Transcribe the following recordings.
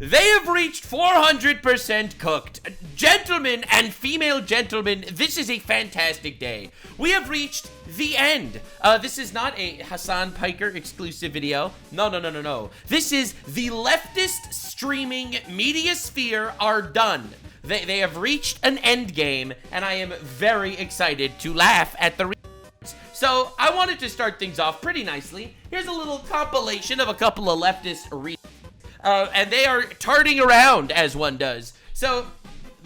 They have reached 400% cooked. Gentlemen and female gentlemen, this is a fantastic day. We have reached the end. This is not a Hasan Piker exclusive video. No. This is the leftist streaming media sphere are done. They have reached an end game, and I am very excited to laugh at the So I wanted to start things off pretty nicely. Here's a little compilation of a couple of leftist and they are tarting around as one does. So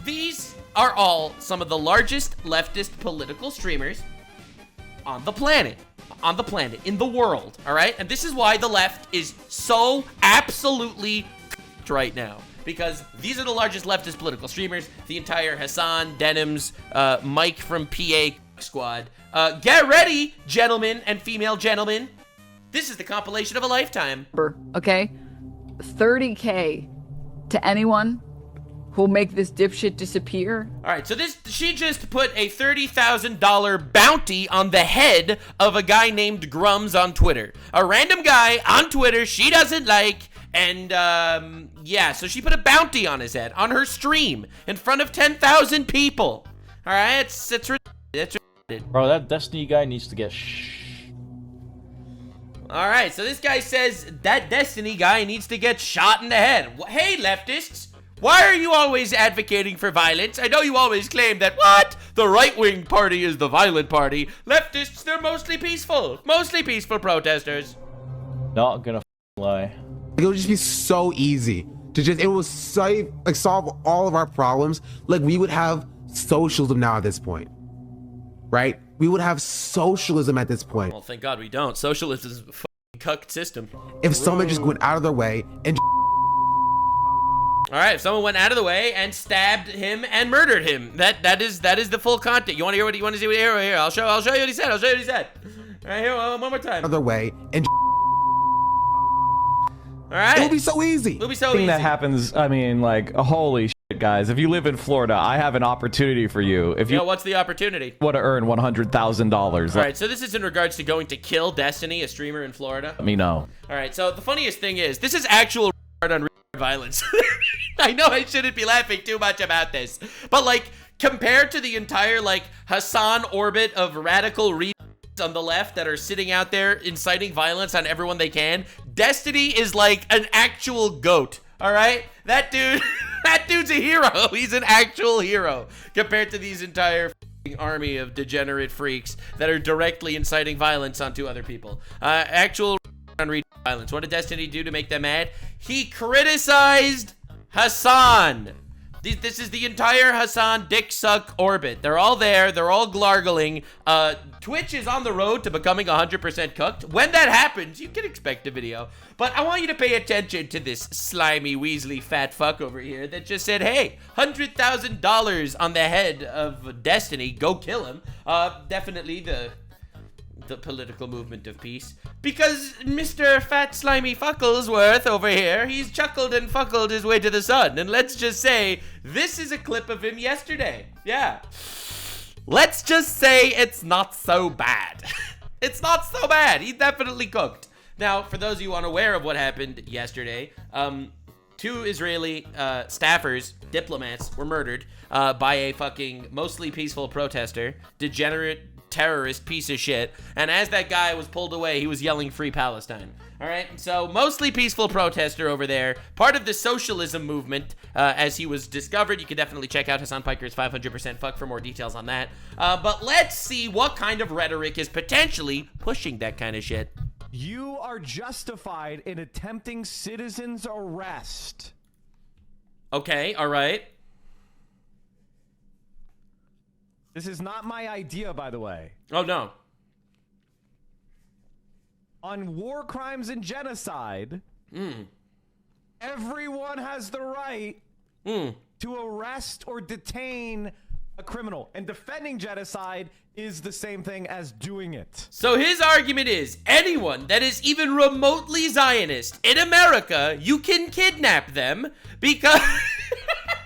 these are all some of the largest leftist political streamers on the planet, in the world, all right? And this is why the left is so absolutely right now, because these are the largest leftist political streamers, the entire Hasan, Denims, Mike from PA squad. Get ready, gentlemen and female gentlemen. This is the compilation of a lifetime. Okay? 30K to anyone who'll make this dipshit disappear. All right, so she just put a $30,000 bounty on the head of a guy named Grums on Twitter. A random guy on Twitter she doesn't like, and yeah, so she put a bounty on his head on her stream in front of 10,000 people. All right, it's ridiculous. Bro, that Destiny guy needs to get All right, so this guy says that Destiny guy needs to get shot in the head. Hey, leftists, why are you always advocating for violence? I know you always claim that, what? The right-wing party is the violent party. Leftists, they're mostly peaceful protesters. Not gonna lie. It would just be so easy to it would solve all of our problems. Like, we would have socialism now at this point, right? We would have socialism at this point. Well, thank God we don't. Socialism is a fucking cucked system. If someone just went out of their way and all right, if someone went out of the way and stabbed him and murdered him, that is the full content. You want to hear what you want to see? Here, I'll show you what he said. All right, here, one more time. out of their way and all right, it would be so easy. It'll be so thing easy. that happens, I mean, like, holy shit, guys. If you live in Florida, I have an opportunity for you. If you what's the opportunity? want to earn $100,000. All right, so this is in regards to going to kill Destiny, a streamer in Florida. Let me know. All right, so the funniest thing is, this is actual on violence. I know I shouldn't be laughing too much about this, but like, compared to the entire like Hasan orbit of radical on the left that are sitting out there inciting violence on everyone they can, Destiny is like an actual goat. All right, that dude's a hero. He's an actual hero compared to these entire army of degenerate freaks that are directly inciting violence onto other people. Actual on violence. What did Destiny do to make them mad? He criticized Hasan. This is the entire Hasan dick suck orbit. They're all there. They're all glargling. Twitch is on the road to becoming 100% cooked. When that happens, you can expect a video. But I want you to pay attention to this slimy, weaselly, fat fuck over here that just said, hey, $100,000 on the head of Destiny. Go kill him. Definitely the political movement of peace, because Mr. Fat Slimy Fucklesworth over here, he's chuckled and fuckled his way to the sun, and let's just say this is a clip of him yesterday. Yeah, let's just say it's not so bad. It's not so bad. He's definitely cooked. Now, for those of you unaware of what happened yesterday, 2 Israeli staffers, diplomats, were murdered by a fucking mostly peaceful protester, degenerate terrorist piece of shit, and as that guy was pulled away, he was yelling free Palestine. All right, so mostly peaceful protester over there, part of the socialism movement, as he was discovered. You can definitely check out Hasan Piker's 500% fuck for more details on that. But let's see what kind of rhetoric is potentially pushing that kind of shit. You are justified in attempting citizen's arrest. Okay, all right. This is not my idea, by the way. Oh, no. On war crimes and genocide, everyone has the right to arrest or detain a criminal. And defending genocide is the same thing as doing it. So his argument is, anyone that is even remotely Zionist in America, you can kidnap them because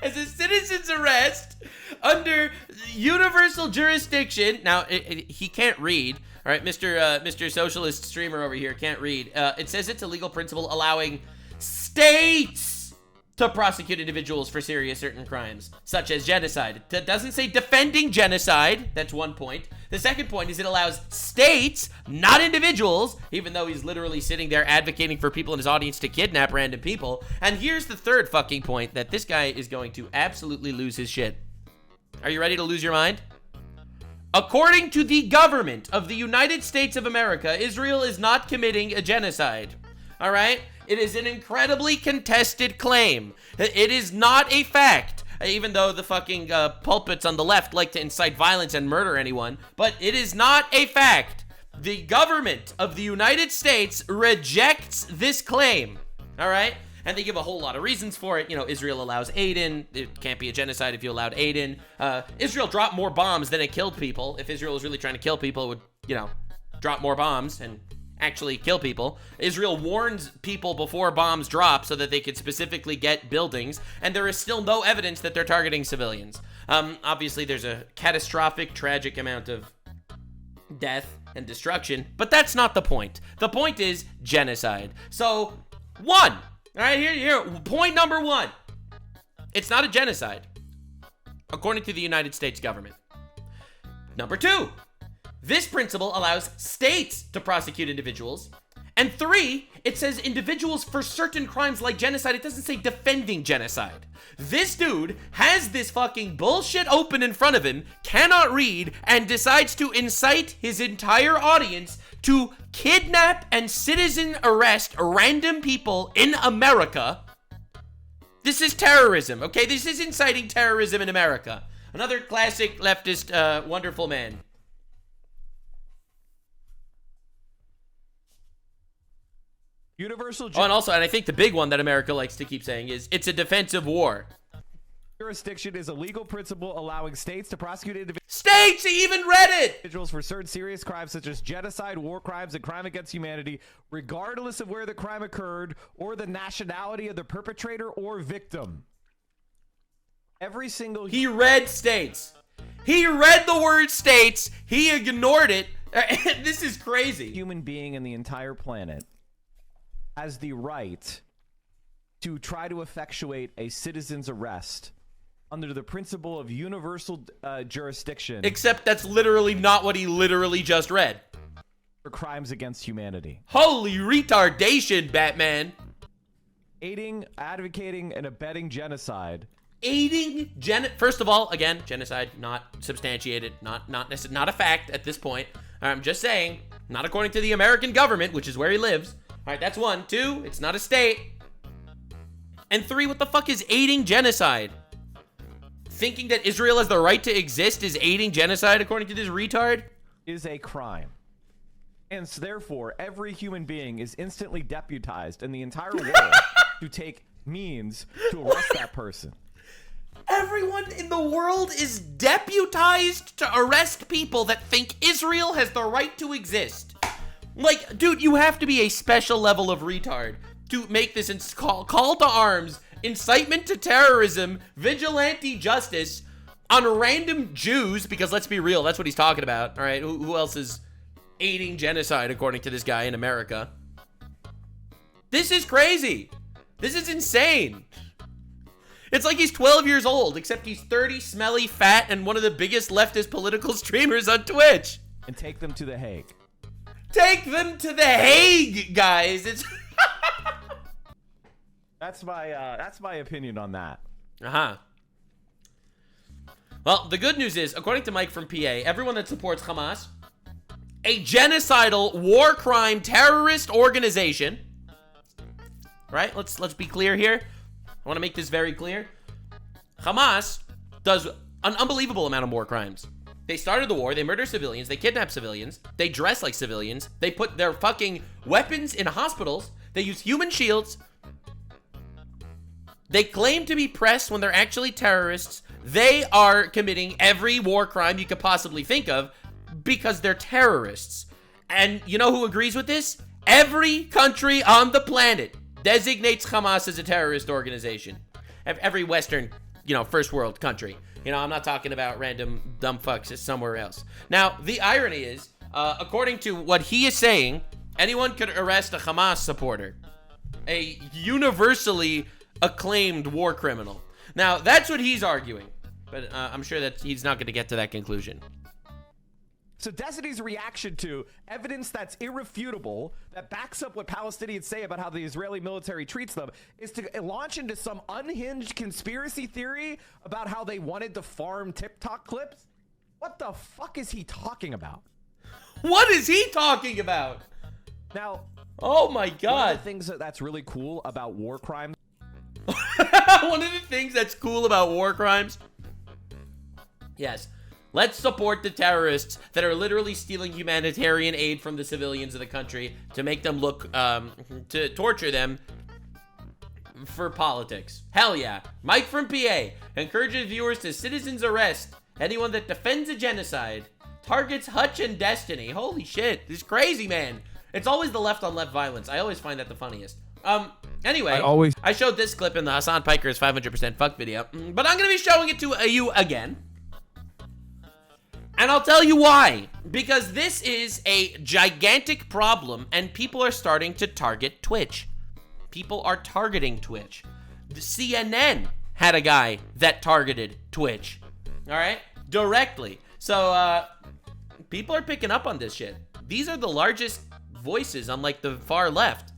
as a citizen's arrest under universal jurisdiction. Now, he can't read. All right, Mr. Socialist streamer over here can't read. It says it's a legal principle allowing states to prosecute individuals for serious certain crimes, such as genocide. It doesn't say defending genocide. That's one point. The second point is it allows states, not individuals, even though he's literally sitting there advocating for people in his audience to kidnap random people. And here's the third fucking point that this guy is going to absolutely lose his shit. Are you ready to lose your mind? According to the government of the United States of America, Israel is not committing a genocide. All right? It is an incredibly contested claim. It is not a fact, even though the fucking pulpits on the left like to incite violence and murder anyone. But it is not a fact. The government of the United States rejects this claim. All right? And they give a whole lot of reasons for it. You know, Israel allows aid in. It can't be a genocide if you allowed aid in. Israel dropped more bombs than it killed people. If Israel was really trying to kill people, it would, you know, drop more bombs and actually kill people. Israel warns people before bombs drop so that they could specifically get buildings, and there is still no evidence that they're targeting civilians. Obviously, there's a catastrophic, tragic amount of death and destruction, but that's not the point. The point is genocide. So, one, all right, here, point number one. It's not a genocide, according to the United States government. Number two, this principle allows states to prosecute individuals. And three, it says individuals for certain crimes like genocide. It doesn't say defending genocide. This dude has this fucking bullshit open in front of him, cannot read, and decides to incite his entire audience to kidnap and citizen arrest random people in America. This is terrorism, okay? This is inciting terrorism in America. Another classic leftist, wonderful man. Universal and I think the big one that America likes to keep saying is it's a defensive war. Jurisdiction is a legal principle allowing states to prosecute individuals. States even read it! Individuals for certain serious crimes such as genocide, war crimes, and crime against humanity, regardless of where the crime occurred or the nationality of the perpetrator or victim. Every single... He read states. He read the word states. He ignored it. This is crazy. Human being in the entire planet has the right to try to effectuate a citizen's arrest under the principle of universal jurisdiction. Except that's literally not what he literally just read. For crimes against humanity. Holy retardation, Batman. Aiding, advocating, and abetting genocide. First of all, again, genocide not substantiated, not a fact at this point. I'm just saying, not according to the American government, which is where he lives. All right, that's one. Two, it's not a state. And three, what the fuck is aiding genocide? Thinking that Israel has the right to exist is aiding genocide, according to this retard? Is a crime. And so therefore, every human being is instantly deputized in the entire world to take means to arrest that person. Everyone in the world is deputized to arrest people that think Israel has the right to exist. Like, dude, you have to be a special level of retard to make this call to arms, incitement to terrorism, vigilante justice on random Jews, because let's be real, that's what he's talking about, all right? Who else is aiding genocide, according to this guy in America? This is crazy. This is insane. It's like he's 12 years old, except he's 30, smelly, fat, and one of the biggest leftist political streamers on Twitch. And take them to The Hague. Take them to The Hague, guys. It's That's my opinion on that. Well, the good news is, according to Mike from PA, everyone that supports Hamas, a genocidal war crime terrorist organization, right? Let's be clear here. I want to make this very clear. Hamas does an unbelievable amount of war crimes. They started the war, they murder civilians, they kidnap civilians, they dress like civilians, they put their fucking weapons in hospitals, they use human shields, they claim to be press when they're actually terrorists. They are committing every war crime you could possibly think of because they're terrorists. And you know who agrees with this? Every country on the planet designates Hamas as a terrorist organization. Every Western, first world country. I'm not talking about random dumb fucks somewhere else. Now, the irony is, according to what he is saying, anyone could arrest a Hamas supporter. A universally acclaimed war criminal. Now, that's what he's arguing, but I'm sure that he's not going to get to that conclusion. So Destiny's reaction to evidence that's irrefutable, that backs up what Palestinians say about how the Israeli military treats them, is to launch into some unhinged conspiracy theory about how they wanted to farm TikTok clips? What the fuck is he talking about? What is he talking about? Now, oh my one God. of the things that's really cool about war crimes. One of the things that's cool about war crimes. Yes. Let's support the terrorists that are literally stealing humanitarian aid from the civilians of the country to make them look, to torture them for politics. Hell yeah. Mike from PA encourages viewers to citizens arrest anyone that defends a genocide, targets Hutch and Destiny. Holy shit. This is crazy, man. It's always the left on left violence. I always find that the funniest. Anyway, I showed this clip in the Hasan Piker's 500% fuck video, but I'm going to be showing it to you again. And I'll tell you why. Because this is a gigantic problem, and people are starting to target Twitch. People are targeting Twitch. The CNN had a guy that targeted Twitch. All right? Directly. So, people are picking up on this shit. These are the largest voices on, like, the far left.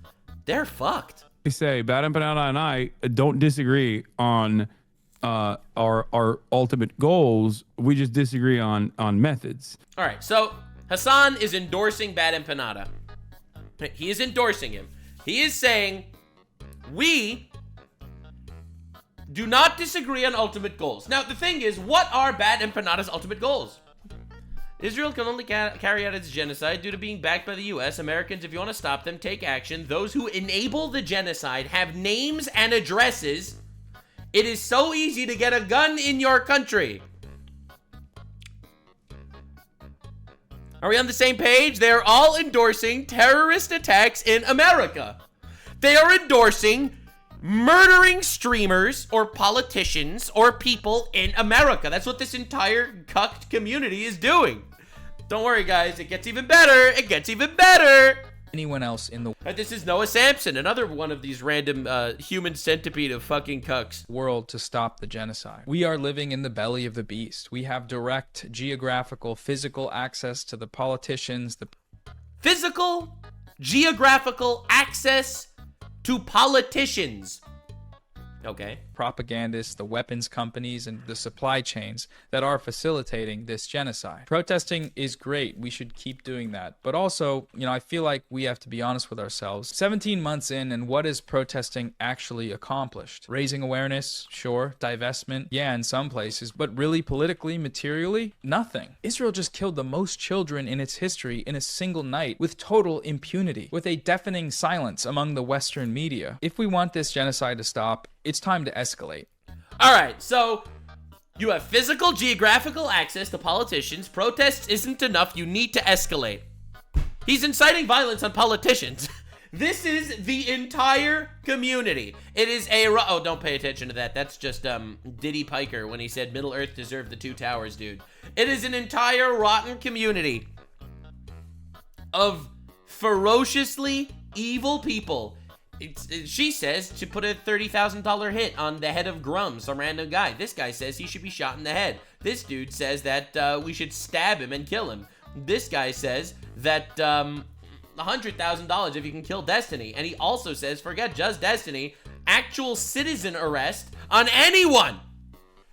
They're fucked. I say, Bad Empanada and I don't disagree on our ultimate goals. We just disagree on methods. All right, so Hasan is endorsing Bad Empanada. He is endorsing him. He is saying, we do not disagree on ultimate goals. Now, the thing is, what are Bad Empanada's ultimate goals? Israel can only carry out its genocide due to being backed by the U.S. Americans, if you want to stop them, take action. Those who enable the genocide have names and addresses. It is so easy to get a gun in your country. Are we on the same page? They are all endorsing terrorist attacks in America. They are endorsing murdering streamers or politicians or people in America. That's what this entire cucked community is doing. Don't worry, guys. It gets even better. It gets even better. Anyone else in the This is Noah Sampson, another one of these random human centipede of fucking cucks. world to stop the genocide. We are living in the belly of the beast. We have direct geographical, physical access to the politicians, the Physical, geographical access to politicians. Okay. propagandists, the weapons companies, and the supply chains that are facilitating this genocide. Protesting is great. We should keep doing that. But also, I feel like we have to be honest with ourselves. 17 months in, and what is protesting actually accomplished? Raising awareness, sure. Divestment, yeah, in some places. But really, politically, materially, nothing. Israel just killed the most children in its history in a single night with total impunity, with a deafening silence among the Western media. If we want this genocide to stop, it's time to escalate. All right, so you have physical, geographical access to politicians. Protests isn't enough. You need to escalate. He's inciting violence on politicians. This is the entire community. It is a... Oh, don't pay attention to that. That's just Diddy Piker when he said Middle Earth deserved the two towers, dude. It is an entire rotten community of ferociously evil people. She says to put a $30,000 hit on the head of Grum, some random guy. This guy says he should be shot in the head. This dude says that we should stab him and kill him. This guy says that $100,000 if you can kill Destiny. And he also says, forget just Destiny, actual citizen arrest on anyone.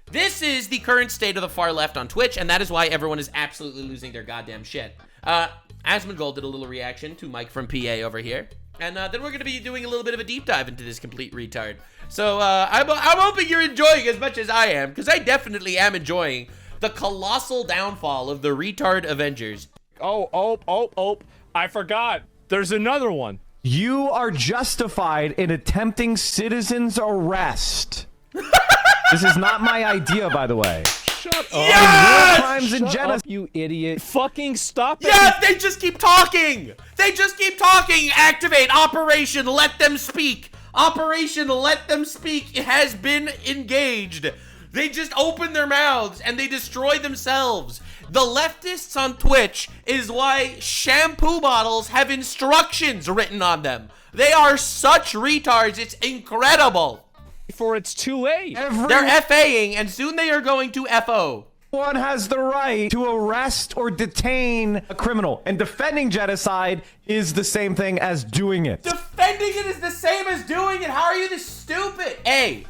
This is the current state of the far left on Twitch, and that is why everyone is absolutely losing their goddamn shit. Asmongold did a little reaction to Mike from PA over here. And then we're going to be doing a little bit of a deep dive into this complete retard. So I'm hoping you're enjoying as much as I am, because I definitely am enjoying the colossal downfall of the retard Avengers. Oh, I forgot. There's another one. You are justified in attempting citizen's arrest. This is not my idea, by the way. Shut up. Yes! War crimes and genocide. You idiot. Fucking stop it. Yes, they just keep talking. They just keep talking. Activate Operation Let Them Speak. Operation Let Them Speak has been engaged. They just open their mouths and they destroy themselves. The leftists on Twitch is why shampoo bottles have instructions written on them. They are such retards. It's incredible. before it's too late. They're FAing, and soon they are going to FO. Everyone has the right to arrest or detain a criminal, and defending genocide is the same thing as doing it. Defending it is the same as doing it. How are you this stupid? A,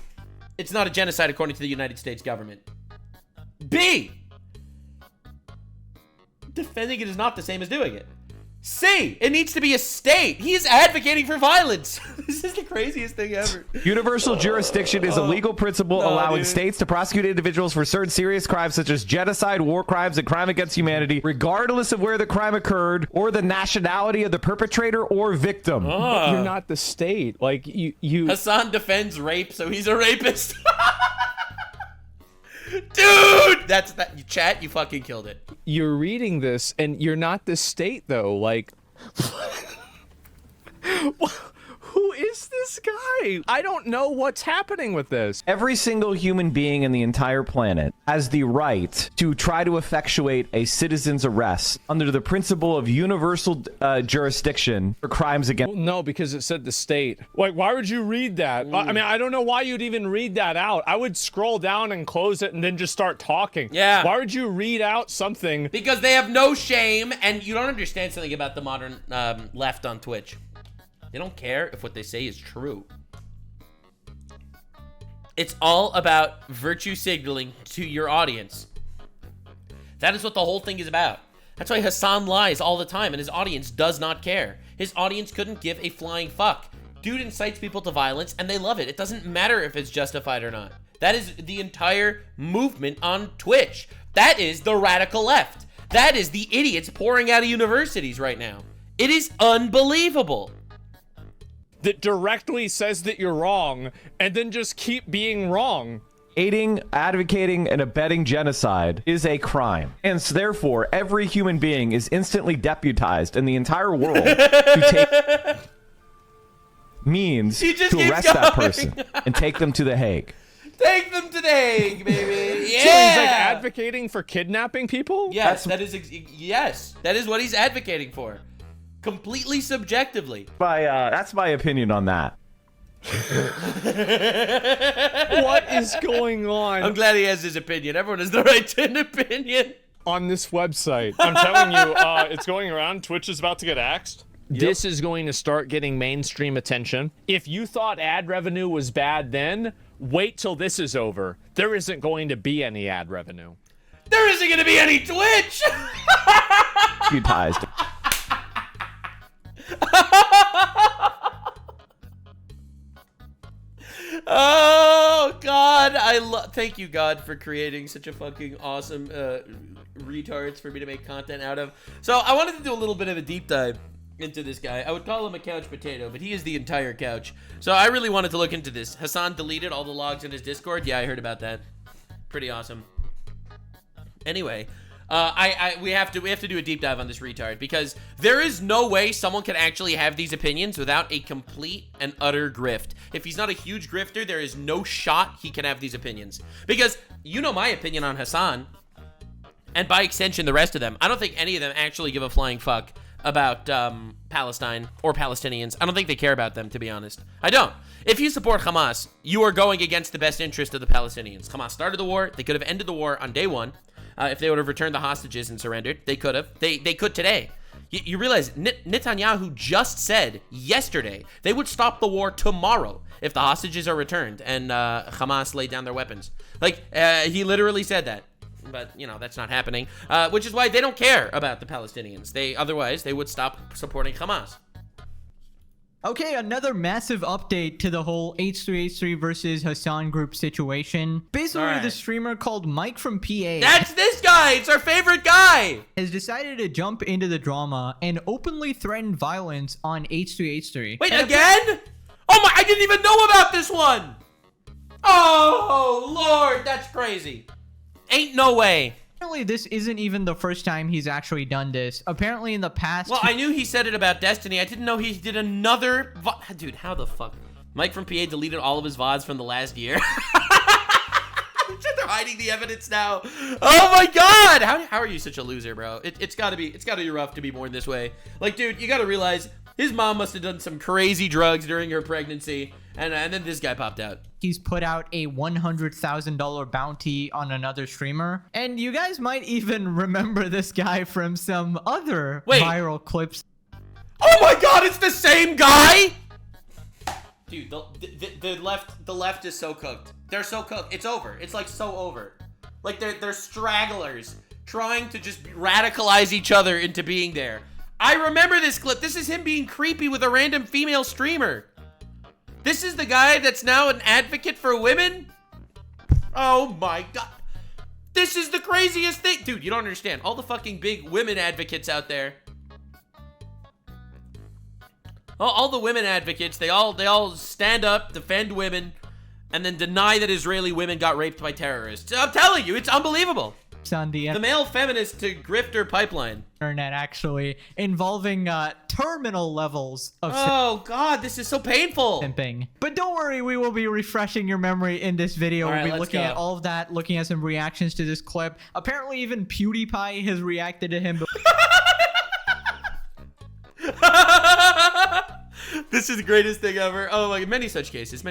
it's not a genocide according to the United States government. B, defending it is not the same as doing it. C, it needs to be a state. He is advocating for violence. This is the craziest thing ever. Universal jurisdiction is a legal principle allowing states to prosecute individuals for certain serious crimes such as genocide, war crimes, and crime against humanity, regardless of where the crime occurred or the nationality of the perpetrator or victim. But you're not the state. Like, you... Hasan defends rape, so he's a rapist. Dude! That's that. Chat, you fucking killed it. You're reading this, and you're not the state, though. Like... Who is this guy? I don't know what's happening with this. Every single human being in the entire planet has the right to try to effectuate a citizen's arrest under the principle of universal jurisdiction for crimes against... No, because it said the state. Like, why would you read that? I mean, I don't know why you'd even read that out. I would scroll down and close it and then just start talking. Yeah. Why would you read out something? Because they have no shame, and you don't understand something about the modern left on Twitch. They don't care if what they say is true. It's all about virtue signaling to your audience. That is what the whole thing is about. That's why Hasan lies all the time, and his audience does not care. His audience couldn't give a flying fuck. Dude incites people to violence, and they love it. It doesn't matter if it's justified or not. That is the entire movement on Twitch. That is the radical left. That is the idiots pouring out of universities right now. It is unbelievable. That directly says that you're wrong, and then just keep being wrong. Aiding, advocating, and abetting genocide is a crime. And so therefore, every human being is instantly deputized in the entire world to take means to arrest that person and take them to The Hague. Take them to The Hague, baby. Yeah. So he's like advocating for kidnapping people? Yes, that is what he's advocating for. Completely subjectively. That's my opinion on that. What is going on? I'm glad he has his opinion. Everyone has the right to an opinion. On this website. I'm telling you, it's going around. Twitch is about to get axed. Yep. This is going to start getting mainstream attention. If you thought ad revenue was bad then, wait till this is over. There isn't going to be any ad revenue. There isn't going to be any Twitch! Deputized. Oh God, thank you God for creating such a fucking awesome retards for me to make content out of. So I wanted to do a little bit of a deep dive into this guy. I would call him a couch potato, but he is the entire couch. So I really wanted to look into this. Hasan deleted all the logs in his Discord. Yeah, I heard about that. Pretty awesome. Anyway, we have to do a deep dive on this retard, because there is no way someone can actually have these opinions without a complete and utter grift. If he's not a huge grifter, there is no shot he can have these opinions. Because you know my opinion on Hasan, and by extension the rest of them. I don't think any of them actually give a flying fuck about Palestine or Palestinians. I don't think they care about them, to be honest. I don't. If you support Hamas, you are going against the best interest of the Palestinians. Hamas started the war. They could have ended the war on day one. If they would have returned the hostages and surrendered, they could have. They could today. You realize Netanyahu just said yesterday they would stop the war tomorrow if the hostages are returned and Hamas laid down their weapons. Like, he literally said that. But, you know, that's not happening. Which is why they don't care about the Palestinians. Otherwise, they would stop supporting Hamas. Okay, another massive update to the whole H3 versus Hasan group situation. Basically, the streamer called Mike from PA... That's this guy! It's our favorite guy! ...has decided to jump into the drama and openly threaten violence on H3. Wait, and again? Oh my, I didn't even know about this one! Oh, Lord, that's crazy. Ain't no way. Apparently, this isn't even the first time he's actually done this. Apparently, in the past... Well, I knew he said it about Destiny. I didn't know he did another... Dude, how the fuck? Mike from PA deleted all of his VODs from the last year. They're hiding the evidence now. Oh my God! How are you such a loser, bro? It's gotta be rough to be born this way. Like, dude, you gotta realize His mom must have done some crazy drugs during her pregnancy, and then this guy popped out. He's put out a $100,000 bounty on another streamer. And you guys might even remember this guy from some other viral clips. Oh my god, it's the same guy? Dude, the left is so cooked. They're so cooked. It's over. It's like so over. Like they're stragglers trying to just radicalize each other into being there. I remember this clip. This is him being creepy with a random female streamer. This is the guy that's now an advocate for women? Oh my god. This is the craziest thing. Dude, you don't understand. All the fucking big women advocates out there. All the women advocates, they all stand up, defend women, and then deny that Israeli women got raped by terrorists. I'm telling you, it's unbelievable. On the male feminist to grifter pipeline. Internet, actually, involving terminal levels of oh god, this is so painful. Simping. But don't worry, we will be refreshing your memory in this video. All right, we'll be let's looking go. at all of that, looking at some reactions to this clip. Apparently even PewDiePie has reacted to him. This is the greatest thing ever. Oh my, many such cases.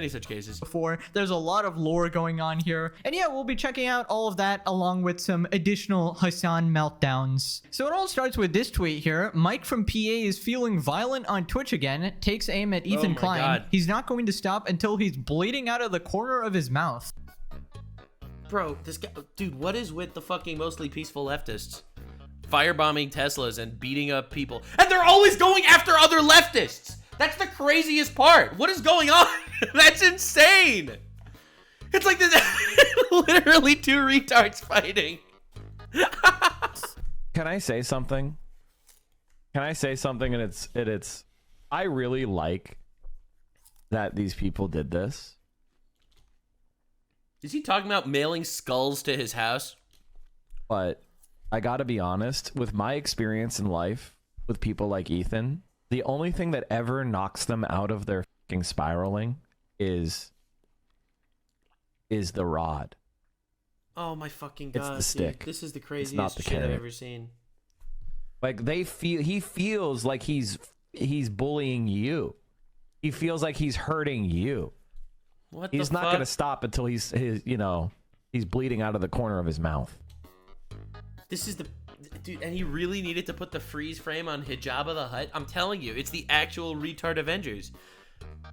Before. There's a lot of lore going on here. And yeah, we'll be checking out all of that along with some additional Hasan meltdowns. So it all starts with this tweet here. Mike from PA is feeling violent on Twitch again. Takes aim at Ethan Klein. God. He's not going to stop until he's bleeding out of the corner of his mouth. Bro, this guy, dude, what is with the fucking mostly peaceful leftists? Firebombing Teslas and beating up people. And they're always going after other leftists. That's the craziest part. What is going on? That's insane. It's like this literally two retards fighting. Can I say something? And it's I really like that these people did this. Is he talking about mailing skulls to his house? But I gotta be honest, with my experience in life with people like Ethan, the only thing that ever knocks them out of their fucking spiraling is the rod. Oh my fucking god. It's the stick. Dude, this is the It's craziest not the shit I've carrot. ever seen. Like he feels like he's bullying you. He feels like he's hurting you. What He's the not fuck? gonna stop until he's bleeding out of the corner of his mouth. This is the dude, and he really needed to put the freeze frame on Hijabba the Hutt. I'm telling you, it's the actual retard Avengers.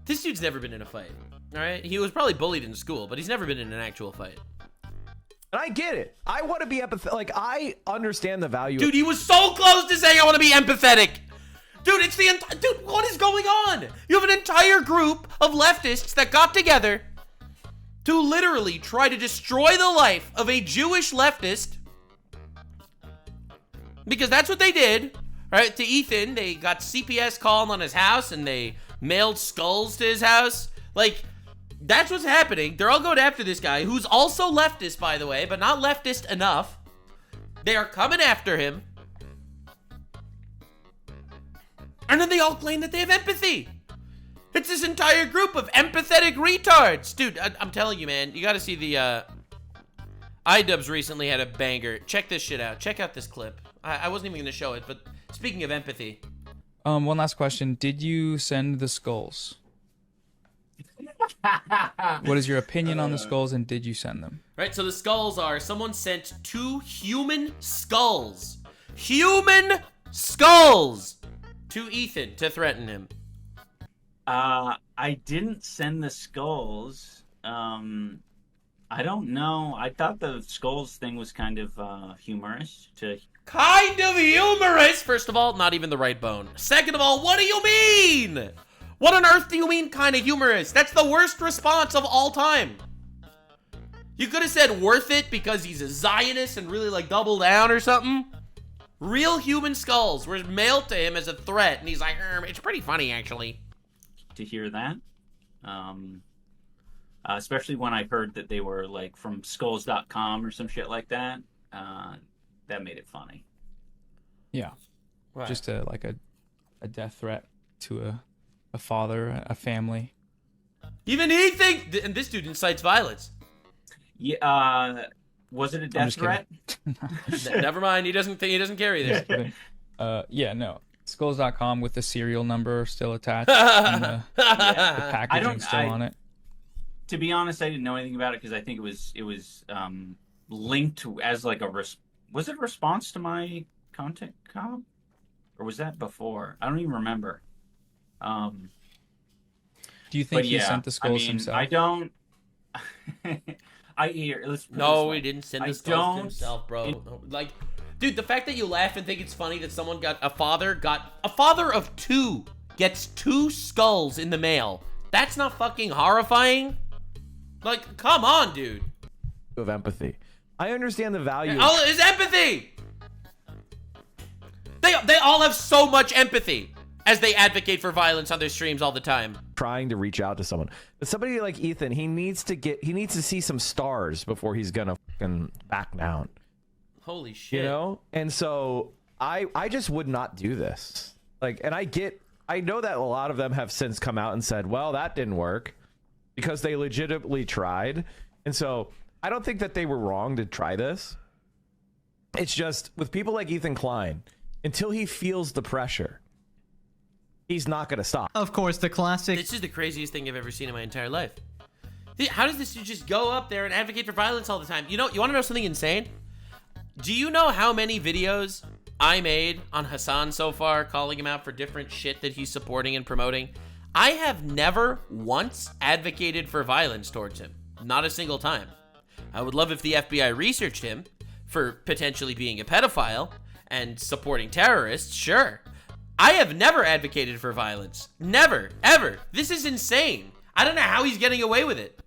This dude's never been in a fight. All right, he was probably bullied in school, but he's never been in an actual fight. And I get it. I want to be empathetic. Like, I understand the value. Dude, he was so close to saying I want to be empathetic. Dude, it's the dude. What is going on? You have an entire group of leftists that got together to literally try to destroy the life of a Jewish leftist. Because that's what they did, right? To Ethan, they got CPS calling on his house and they mailed skulls to his house. Like, that's what's happening. They're all going after this guy, who's also leftist, by the way, but not leftist enough. They are coming after him. And then they all claim that they have empathy. It's this entire group of empathetic retards. Dude, I'm telling you, man, you gotta see the, iDubbbz recently had a banger. Check this shit out. Check out this clip. I wasn't even gonna show it, but speaking of empathy. One last question. Did you send the skulls? What is your opinion on the skulls, and did you send them? Right, so the skulls are, someone sent 2 human skulls. Human skulls! To Ethan to threaten him. I didn't send the skulls. I don't know. I thought the skulls thing was kind of humorous. Kind of humorous! First of all, not even the right bone. Second of all, what do you mean? What on earth do you mean kind of humorous? That's the worst response of all time. You could have said worth it because he's a Zionist and really like double down or something. Real human skulls were mailed to him as a threat, and he's like, it's pretty funny, actually. To hear that. Especially when I heard that they were like from skulls.com or some shit like that. That made it funny. Yeah. Right. Just a death threat to a father, a family. Even he thinks, and this dude incites violence. Yeah, was it a death threat? Never mind, he doesn't carry this. Yeah, no. Skulls.com with the serial number still attached. And the packaging still on it. To be honest, I didn't know anything about it because I think it was linked to as like was it a response to my content column, or was that before? I don't even remember. Do you think he sent the skulls himself? I don't. No, he didn't send the skulls himself, bro. Like, dude, the fact that you laugh and think it's funny that someone a father of 2 gets 2 skulls in the mail. That's not fucking horrifying. Like, come on, dude. Of empathy. I understand the value. Oh, his empathy. They all have so much empathy as they advocate for violence on their streams all the time. Trying to reach out to someone, but somebody like Ethan, he needs to see some stars before he's gonna fucking back down. Holy shit. You know? And so I just would not do this. Like, and I know that a lot of them have since come out and said, well, that didn't work, because they legitimately tried. And so I don't think that they were wrong to try this. It's just with people like Ethan Klein, until he feels the pressure, he's not going to stop. Of course, the classic. This is the craziest thing I've ever seen in my entire life. How does this dude just go up there and advocate for violence all the time? You want to know something insane? Do you know how many videos I made on Hasan so far, calling him out for different shit that he's supporting and promoting? I have never once advocated for violence towards him. Not a single time. I would love if the FBI researched him for potentially being a pedophile and supporting terrorists, sure. I have never advocated for violence. Never, ever. This is insane. I don't know how he's getting away with it.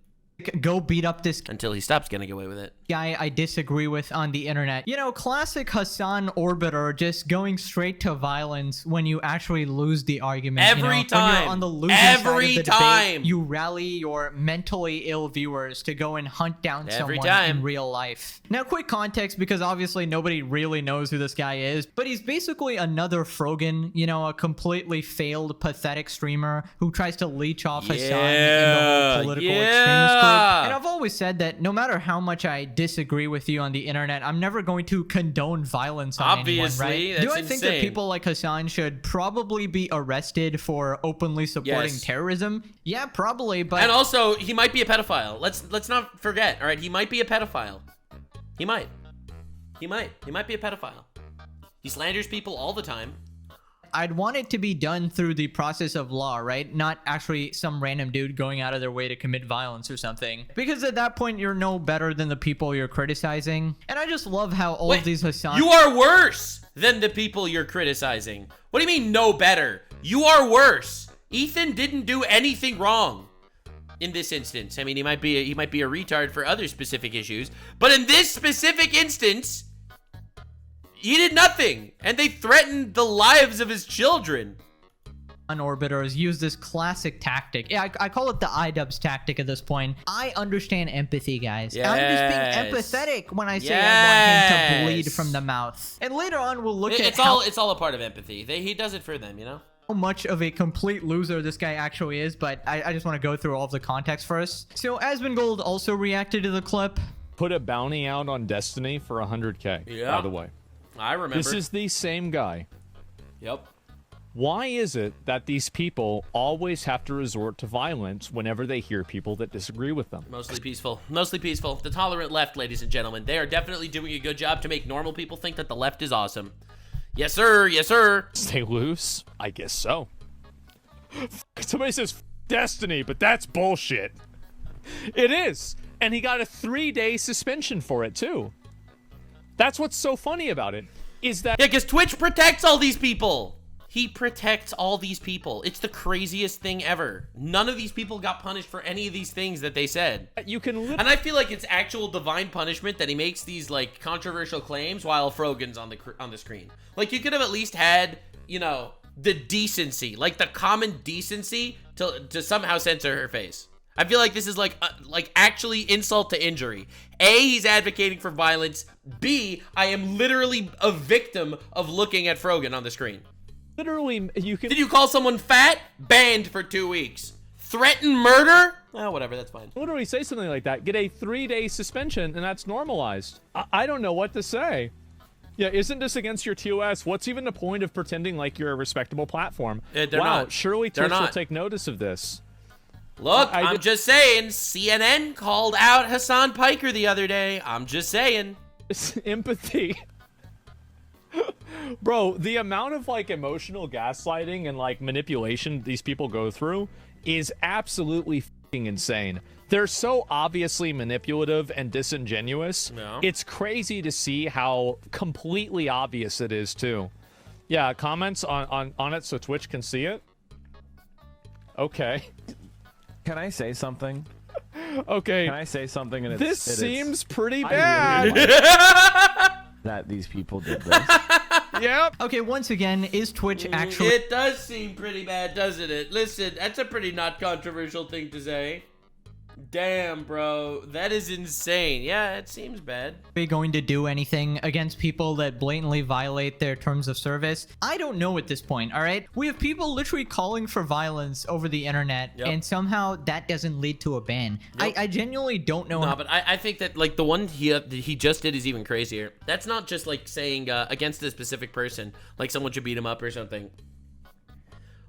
Go beat up this until he stops getting away with it. Guy I disagree with on the internet. You know, classic Hasan orbiter, just going straight to violence when you actually lose the argument. Every time. When you're on the losing side of the debate, you rally your mentally ill viewers to go and hunt down someone in real life. Now, quick context, because obviously nobody really knows who this guy is, but he's basically another Frogan, you know, a completely failed, pathetic streamer who tries to leech off Hasan in the whole political extremist group. And I've always said that no matter how much I disagree with you on the internet, I'm never going to condone violence on anyone, right? That's Do I think that people like Hasan should probably be arrested for openly supporting terrorism? Yeah, probably, but... And also, he might be a pedophile. Let's not forget, all right? He might be a pedophile. He might be a pedophile. He slanders people all the time. I'd want it to be done through the process of law, right? Not actually some random dude going out of their way to commit violence or something. Because at that point, you're no better than the people you're criticizing. And I just love how all of these Hasan... You are worse than the people you're criticizing. What do you mean no better? You are worse. Ethan didn't do anything wrong in this instance. I mean, he might be a retard for other specific issues, but in this specific instance, he did nothing, and they threatened the lives of his children. Orbiters use this classic tactic. Yeah, I call it the iDubbbz tactic at this point. I understand empathy, guys. Yes. I'm just being empathetic when I say I want him to bleed from the mouth. And later on, we'll look at it's all a part of empathy. He does it for them, you know? How much of a complete loser this guy actually is, but I just want to go through all of the context first. So Asmongold also reacted to the clip. Put a bounty out on Destiny for 100K, by the way. I remember. This is the same guy. Yep. Why is it that these people always have to resort to violence whenever they hear people that disagree with them? Mostly peaceful. Mostly peaceful. The tolerant left, ladies and gentlemen. They are definitely doing a good job to make normal people think that the left is awesome. Yes, sir. Yes, sir. Stay loose? I guess so. Somebody says Destiny, but that's bullshit. It is. And he got a 3-day suspension for it, too. That's what's so funny about it, is that... Yeah, because Twitch protects all these people. He protects all these people. It's the craziest thing ever. None of these people got punished for any of these things that they said. You can... And I feel like it's actual divine punishment that he makes these, like, controversial claims while Frogan's on the screen. Like, you could have at least had, you know, the decency, like, the common decency to somehow censor her face. I feel like this is like actually insult to injury. A, he's advocating for violence. B, I am literally a victim of looking at Frogan on the screen. Literally, you can... Did you call someone fat? Banned for 2 weeks. Threaten murder? Oh, whatever, that's fine. Literally say something like that. Get a 3-day suspension, and that's normalized. I don't know what to say. Yeah, isn't this against your TOS? What's even the point of pretending like you're a respectable platform? They're wow, not. surely They're Twitch will not. take notice of this. Look, I'm just saying, CNN called out Hasan Piker the other day. I'm just saying. It's empathy. Bro, the amount of like emotional gaslighting and like manipulation these people go through is absolutely fucking insane. They're so obviously manipulative and disingenuous. Yeah. It's crazy to see how completely obvious it is too. Yeah, comments on it so Twitch can see it. Okay. Can I say something? Okay. Can I say something? And this seems pretty I bad. really like that these people did this. Yep. Okay, once again, is Twitch actually... It does seem pretty bad, doesn't it? Listen, that's a pretty not controversial thing to say. Damn, bro. That is insane. Yeah, it seems bad. going to do anything against people that blatantly violate their terms of service? I don't know at this point, all right? We have people literally calling for violence over the internet, and somehow that doesn't lead to a ban. I genuinely don't know. No, but I think that, like, the one he just did is even crazier. That's not just, like, saying against a specific person, like someone should beat him up or something.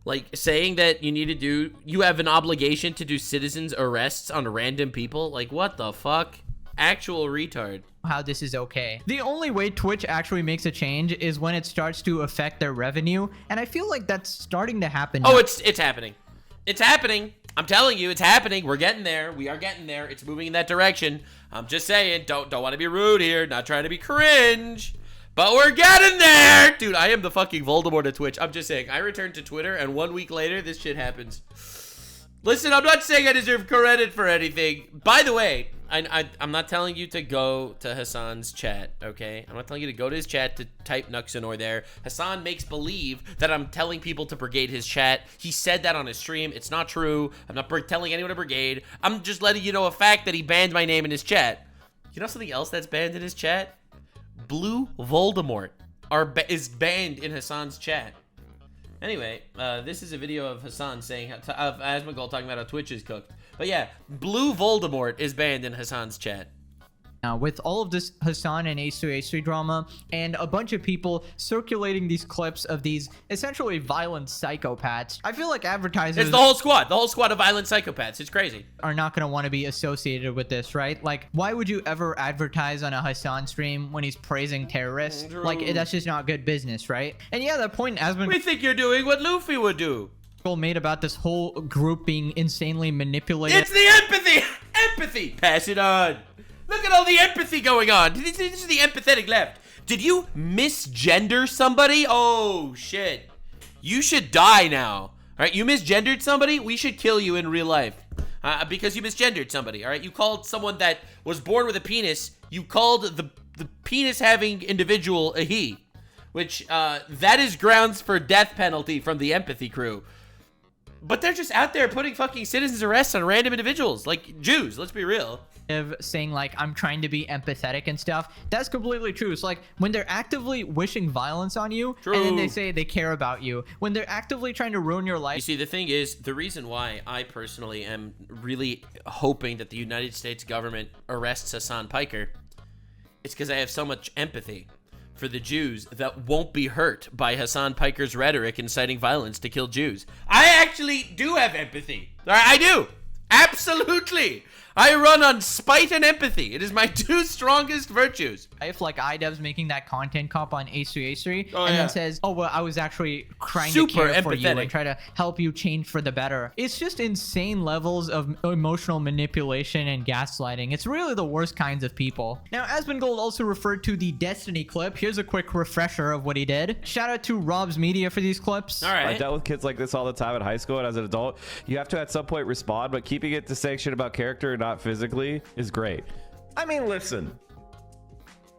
Like, saying that you have an obligation to do citizens arrests on random people? Like, what the fuck? Actual retard. How this is okay. The only way Twitch actually makes a change is when it starts to affect their revenue, and I feel like that's starting to happen now. Oh, it's happening. It's happening. I'm telling you, it's happening. We're getting there. We are getting there. It's moving in that direction. I'm just saying, don't want to be rude here, not trying to be cringe. But we're getting there! Dude, I am the fucking Voldemort of Twitch. I'm just saying, I returned to Twitter, and 1 week later, this shit happens. Listen, I'm not saying I deserve credit for anything. By the way, I'm not telling you to go to Hasan's chat, okay? I'm not telling you to go to his chat to type Nuxanor there. Hasan makes believe that I'm telling people to brigade his chat. He said that on his stream. It's not true. I'm not telling anyone to brigade. I'm just letting you know a fact that he banned my name in his chat. You know something else that's banned in his chat? Blue Voldemort is banned in Hasan's chat. Anyway, this is a video of Hasan saying, of Asmongold talking about how Twitch is cooked. But yeah, Blue Voldemort is banned in Hasan's chat. Now, with all of this Hasan and H3 drama, and a bunch of people circulating these clips of these essentially violent psychopaths, I feel like advertisers... It's the whole squad of violent psychopaths. It's crazy. ...are not going to want to be associated with this, right? Like, why would you ever advertise on a Hasan stream when he's praising terrorists? True. Like, that's just not good business, right? And yeah, that point has been... We think you're doing what Luffy would do. ...made about this whole group being insanely manipulated. It's the empathy! Empathy! Pass it on. Look at all the empathy going on. This is the empathetic left. Did you misgender somebody? Oh, shit. You should die now. All right, you misgendered somebody? We should kill you in real life. Because you misgendered somebody, all right? You called someone that was born with a penis, you called the penis-having individual a he. Which, that is grounds for death penalty from the empathy crew. But they're just out there putting fucking citizens arrests on random individuals. Like Jews, let's be real. Saying like I'm trying to be empathetic and stuff, that's completely true. It's like when they're actively wishing violence on you, and then they say they care about you, when they're actively trying to ruin your life. You see, the thing is, the reason why I personally am really hoping that the United States government arrests Hasan Piker, it's because I have so much empathy for the Jews that won't be hurt by Hasan Piker's rhetoric inciting violence to kill Jews. I actually do have empathy. I do. Absolutely. I run on spite and empathy. It is my two strongest virtues. If like iDev's making that content cop on H3 Oh, and yeah. then says, oh, well, I was actually trying Super to care for you empathetic. and try to help you change for the better. It's just insane levels of emotional manipulation and gaslighting. It's really the worst kinds of people. Now, Asmongold also referred to the Destiny clip. Here's a quick refresher of what he did. Shout out to Rob's Media for these clips. All right. I dealt with kids like this all the time in high school, and as an adult, you have to at some point respond, but keeping it to saying shit about character and not physically is great. I mean, listen.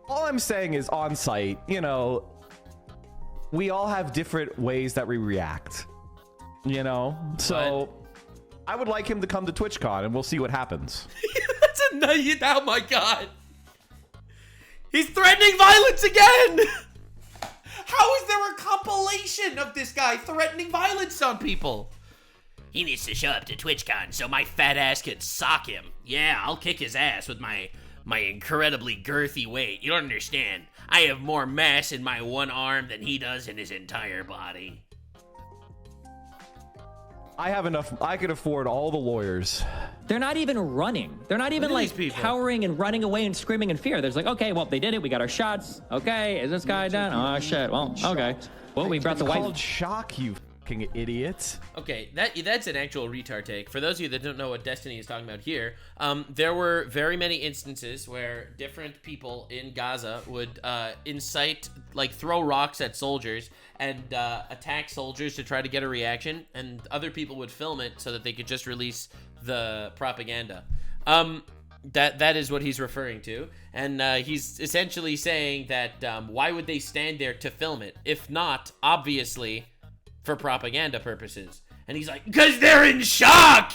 All I'm saying is on site, you know, we all have different ways that we react, you know? So I would like him to come to TwitchCon and we'll see what happens. That's a nut. Oh my god. He's threatening violence again. How is there a compilation of this guy threatening violence on people? He needs to show up to TwitchCon so my fat ass can sock him. Yeah, I'll kick his ass with my my incredibly girthy weight. You don't understand. I have more mass in my one arm than he does in his entire body. I have enough. I could afford all the lawyers. They're not even running. They're not even like cowering and running away and screaming in fear. There's like, okay, well, they did it. We got our shots. Okay, is this guy done? Oh shit. Well, okay. Well, we brought the It's white. called shock, you fucking idiot. Okay, that's an actual retard take. For those of you that don't know what Destiny is talking about here, there were very many instances where different people in Gaza would incite, like throw rocks at soldiers and attack soldiers to try to get a reaction, and other people would film it so that they could just release the propaganda. That is what he's referring to, and he's essentially saying that why would they stand there to film it if not obviously for propaganda purposes? And he's like, because they're in shock.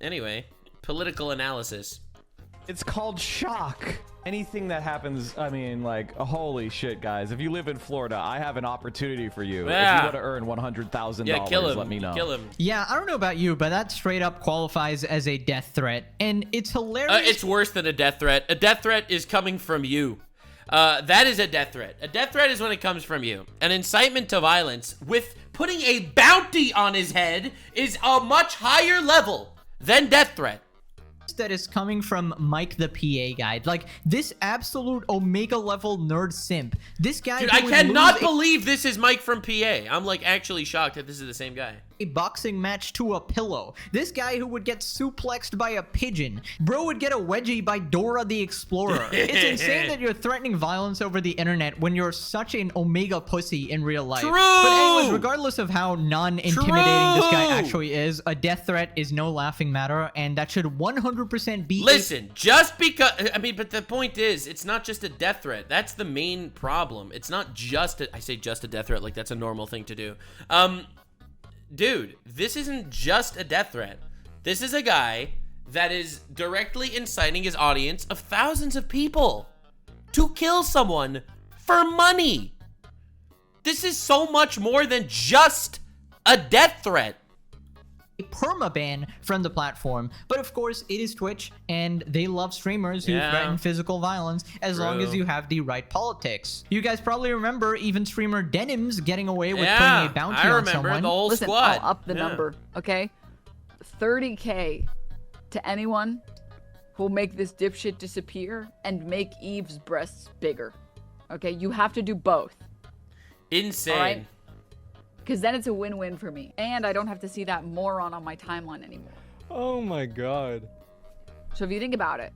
Anyway, political analysis. It's called shock. Anything that happens, I mean, like, holy shit, guys. If you live in Florida, I have an opportunity for you. Yeah. If you want to earn $100,000, Yeah, kill him. let me know. Kill him. Yeah, I don't know about you, but that straight up qualifies as a death threat. And it's hilarious. It's worse than a death threat. A death threat is coming from you. That is a death threat. A death threat is when it comes from you. An incitement to violence with putting a bounty on his head is a much higher level than death threat. That is coming from Mike the PA guy. Like, this absolute Omega level nerd simp. This guy. Dude, I cannot believe this is Mike from PA. I'm like actually shocked that this is the same guy. A boxing match to a pillow. This guy who would get suplexed by a pigeon. Bro would get a wedgie by Dora the Explorer. It's insane that you're threatening violence over the internet when you're such an Omega pussy in real life. True! But anyways, regardless of how non-intimidating this guy actually is, a death threat is no laughing matter, and that should 100% be. Listen, just because, I mean, but the point is, it's not just a death threat. That's the main problem. It's not just I say just a death threat like that's a normal thing to do. Dude, this isn't just a death threat. This is a guy that is directly inciting his audience of thousands of people to kill someone for money. This is so much more than just a death threat. A permaban from the platform, but of course it is Twitch and they love streamers who threaten physical violence as long as you have the right politics. You guys probably remember even streamer Denims getting away with putting a bounty on someone. The whole Listen, squad. I'll up the number, okay? 30K to anyone who'll make this dipshit disappear and make Eve's breasts bigger. Okay, you have to do both. Insane. All right? Because then it's a win-win for me. And I don't have to see that moron on my timeline anymore. Oh my god. So if you think about it.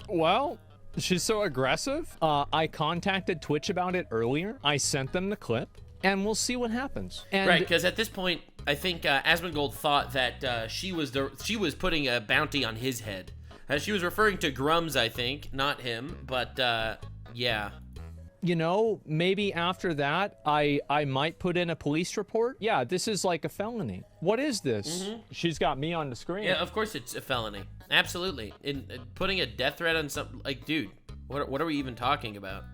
Well, she's so aggressive. I contacted Twitch about it earlier. I sent them the clip, and we'll see what happens. And Right, because at this point, I think Asmongold thought that she was putting a bounty on his head. She was referring to Grums, I think, not him, but yeah. you know, maybe after that, I might put in a police report. Yeah, this is like a felony. What is this? She's got me on the screen. Yeah, of course it's a felony. Absolutely. In putting a death threat on some, like, dude, what are we even talking about?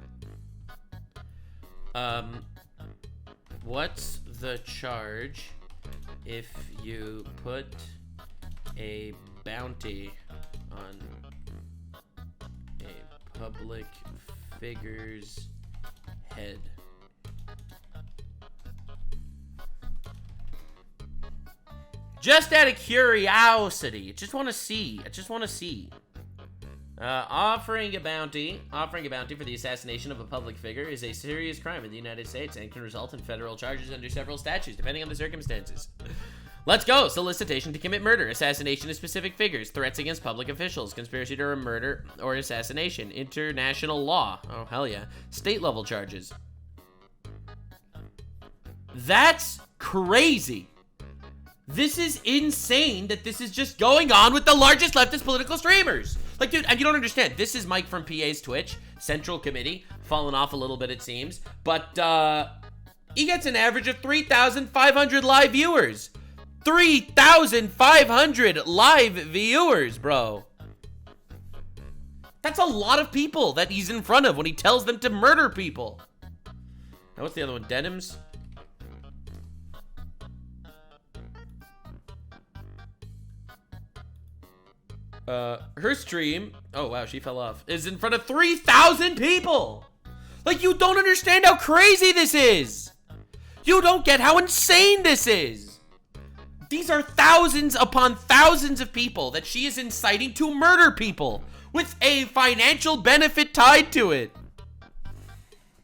What's the charge if you put a bounty on a public figure's head? Just out of curiosity, I just want to see. Offering a bounty for the assassination of a public figure is a serious crime in the United States and can result in federal charges under several statutes, depending on the circumstances. Let's go. Solicitation to commit murder, assassination of specific figures, threats against public officials, conspiracy to murder or assassination, international law. Oh, hell yeah. State level charges. That's crazy. This is insane that this is just going on with the largest leftist political streamers. Like, dude, and you don't understand. This is Mike from PA's Twitch, Central Committee, fallen off a little bit, it seems. But he gets an average of 3,500 live viewers. 3,500 live viewers, bro. That's a lot of people that he's in front of when he tells them to murder people. Now, what's the other one? Denims? her stream, oh wow, she fell off, is in front of 3,000 people. Like, you don't understand how crazy this is. You don't get how insane this is. These are thousands upon thousands of people that she is inciting to murder people with a financial benefit tied to it.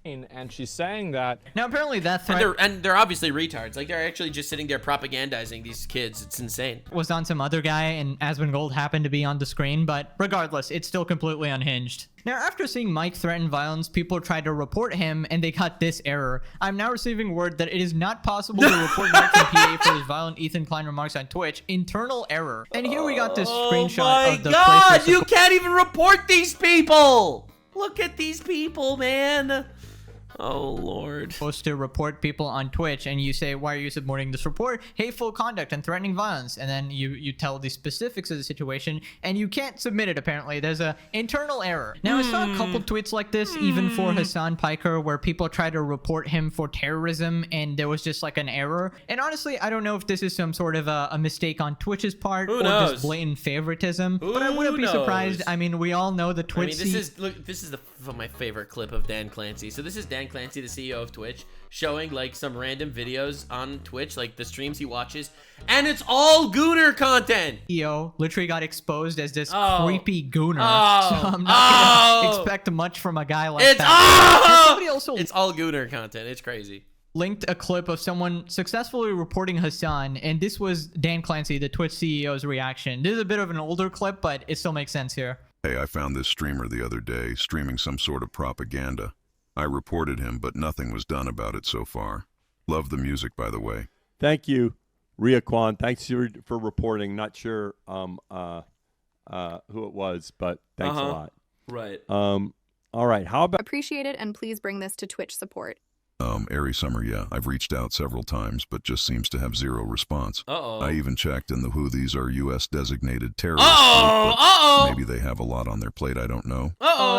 And she's saying that. Now, apparently that threat And they're obviously retards. Like, they're actually just sitting there propagandizing these kids. It's insane. was on some other guy, and Asmongold happened to be on the screen, but regardless, it's still completely unhinged. Now, after seeing Mike threaten violence, people tried to report him, and they got this error. I'm now receiving word that it is not possible to report Mike from PA for his violent Ethan Klein remarks on Twitch. Internal error. And here we got this screenshot of the Oh my place God, you can't even report these people. Look at these people, man. Oh, Lord. Supposed to report people on Twitch, and you say, why are you supporting this report? Hateful conduct and threatening violence. And then you tell the specifics of the situation, and you can't submit it, apparently. There's a internal error. Now, I saw a couple tweets like this, even for Hasan Piker, where people try to report him for terrorism, and there was just like an error. And honestly, I don't know if this is some sort of a mistake on Twitch's part, or just blatant favoritism, but I wouldn't be surprised. I mean, we all know the Twitch. I mean, this is my favorite clip of Dan Clancy. So this is Dan Clancy, the CEO of Twitch, showing like some random videos on Twitch, like the streams he watches, and it's all gooner content. CEO literally got exposed as this creepy gooner, so I'm not gonna expect much from a guy like that. Somebody also, it's all gooner content. It's crazy. Linked a clip of someone successfully reporting Hasan, and this was Dan Clancy, the Twitch CEO's reaction. This is a bit of an older clip, but it still makes sense here. Hey, I found this streamer the other day streaming some sort of propaganda. I reported him, but nothing was done about it so far. Love the music, by the way. Thank you, Ria Kwan. Thanks for reporting. Not sure who it was, but thanks a lot. Right. All right. How about appreciate it, and please bring this to Twitch support. Airy Summer, yeah. I've reached out several times, but just seems to have zero response. I even checked in the who these are U.S. designated terrorists. Maybe they have a lot on their plate, I don't know.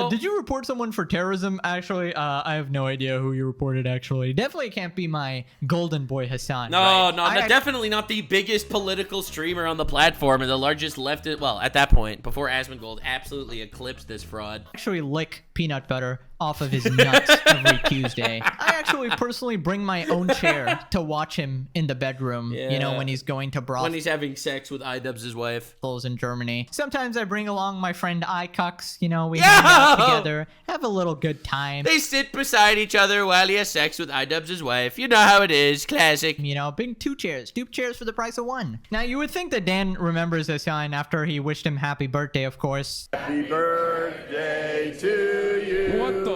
Did you report someone for terrorism? Actually, I have no idea who you reported, actually. Definitely can't be my golden boy Hasan. No, definitely not the biggest political streamer on the platform and the largest leftist. Well, at that point, before Asmongold absolutely eclipsed this fraud. Actually lick peanut butter off of his nuts every Tuesday. I actually personally bring my own chair to watch him in the bedroom, you know, when he's going to brothels. When he's having sex with iDubbbz' wife. In Germany. Sometimes I bring along my friend iCucks, you know, we hang out together, have a little good time. They sit beside each other while he has sex with iDubbbz' wife. You know how it is, classic. You know, bring two chairs for the price of one. Now, you would think that Dan remembers Hasan after he wished him happy birthday, of course. Happy birthday to you. What the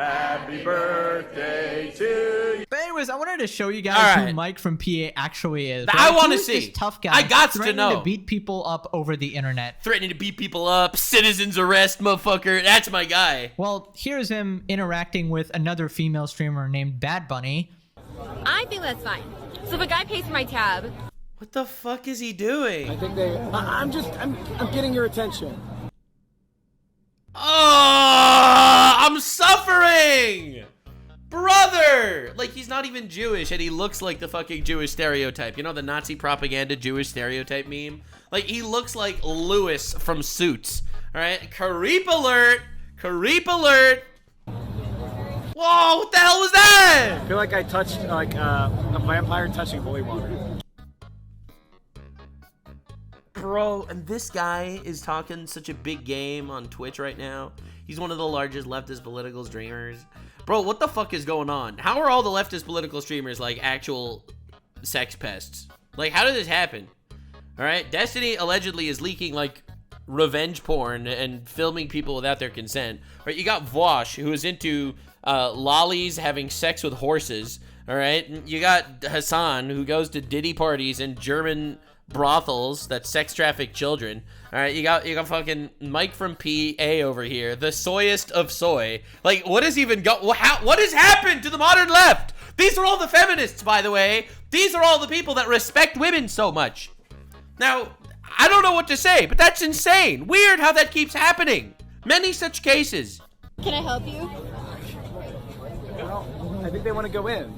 Happy birthday to you. But anyways, I wanted to show you guys who Mike from PA actually is. I want to Who is see. This tough guy. I got to know. Threatening to beat people up over the internet. Threatening to beat people up. Citizens arrest, motherfucker. That's my guy. Well, here's him interacting with another female streamer named Bad Bunny. I think that's fine. So if a guy pays for my tab. What the fuck is he doing? I think I'm getting your attention. Oh, I'm suffering! Brother! Like, he's not even Jewish, and he looks like the fucking Jewish stereotype. You know the Nazi propaganda Jewish stereotype meme? Like, he looks like Lewis from Suits. Alright? Creep alert! Creep alert! Whoa, what the hell was that? I feel like I touched, like, a vampire touching holy water. Bro, and this guy is talking such a big game on Twitch right now. He's one of the largest leftist political streamers. Bro, what the fuck is going on? How are all the leftist political streamers like actual sex pests? Like, how did this happen? All right, Destiny allegedly is leaking like revenge porn and filming people without their consent. All right, you got Vosh, who is into lollies having sex with horses. All right, you got Hasan, who goes to Diddy parties and German brothels that sex traffic children. All right, you got fucking Mike from PA over here, the soyest of soy. Like, what has happened to the modern left? These are all the feminists, by the way. These are all the people that respect women so much. Now, I don't know what to say, but that's insane. Weird how that keeps happening. Many such cases. Can I help you? Well, I think they want to go in.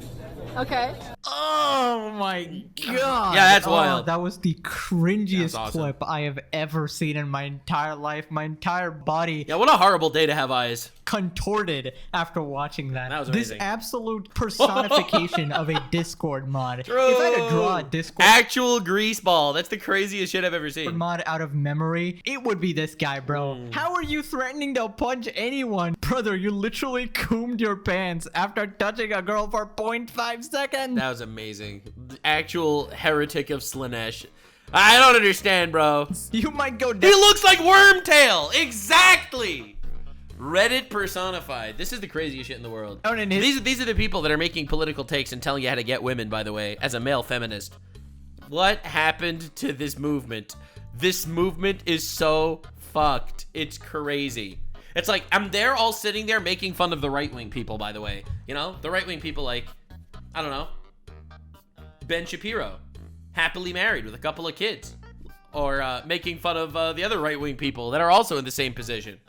Okay. Oh my god. Yeah, that's wild. That was the cringiest awesome. clip I have ever seen in my entire life. My entire body. Yeah, what a horrible day to have eyes. Contorted after watching that. That was this amazing. absolute personification of a Discord mod. True. If I had to draw a Discord Actual grease ball. That's the craziest shit I've ever seen. mod out of memory, it would be this guy, bro. How are you threatening to punch anyone? Brother, you literally combed your pants after touching a girl for 0.5 seconds. That was amazing. The actual heretic of Slanesh. I don't understand, bro. You might go He looks like Wormtail. Exactly. Reddit personified. This is the craziest shit in the world. These are the people that are making political takes and telling you how to get women, by the way, as a male feminist. What happened to this movement? This movement is so fucked. It's crazy. It's like, I'm there all sitting there making fun of the right-wing people, by the way. You know, the right-wing people like, I don't know, Ben Shapiro, happily married with a couple of kids. Or making fun of the other right-wing people that are also in the same position.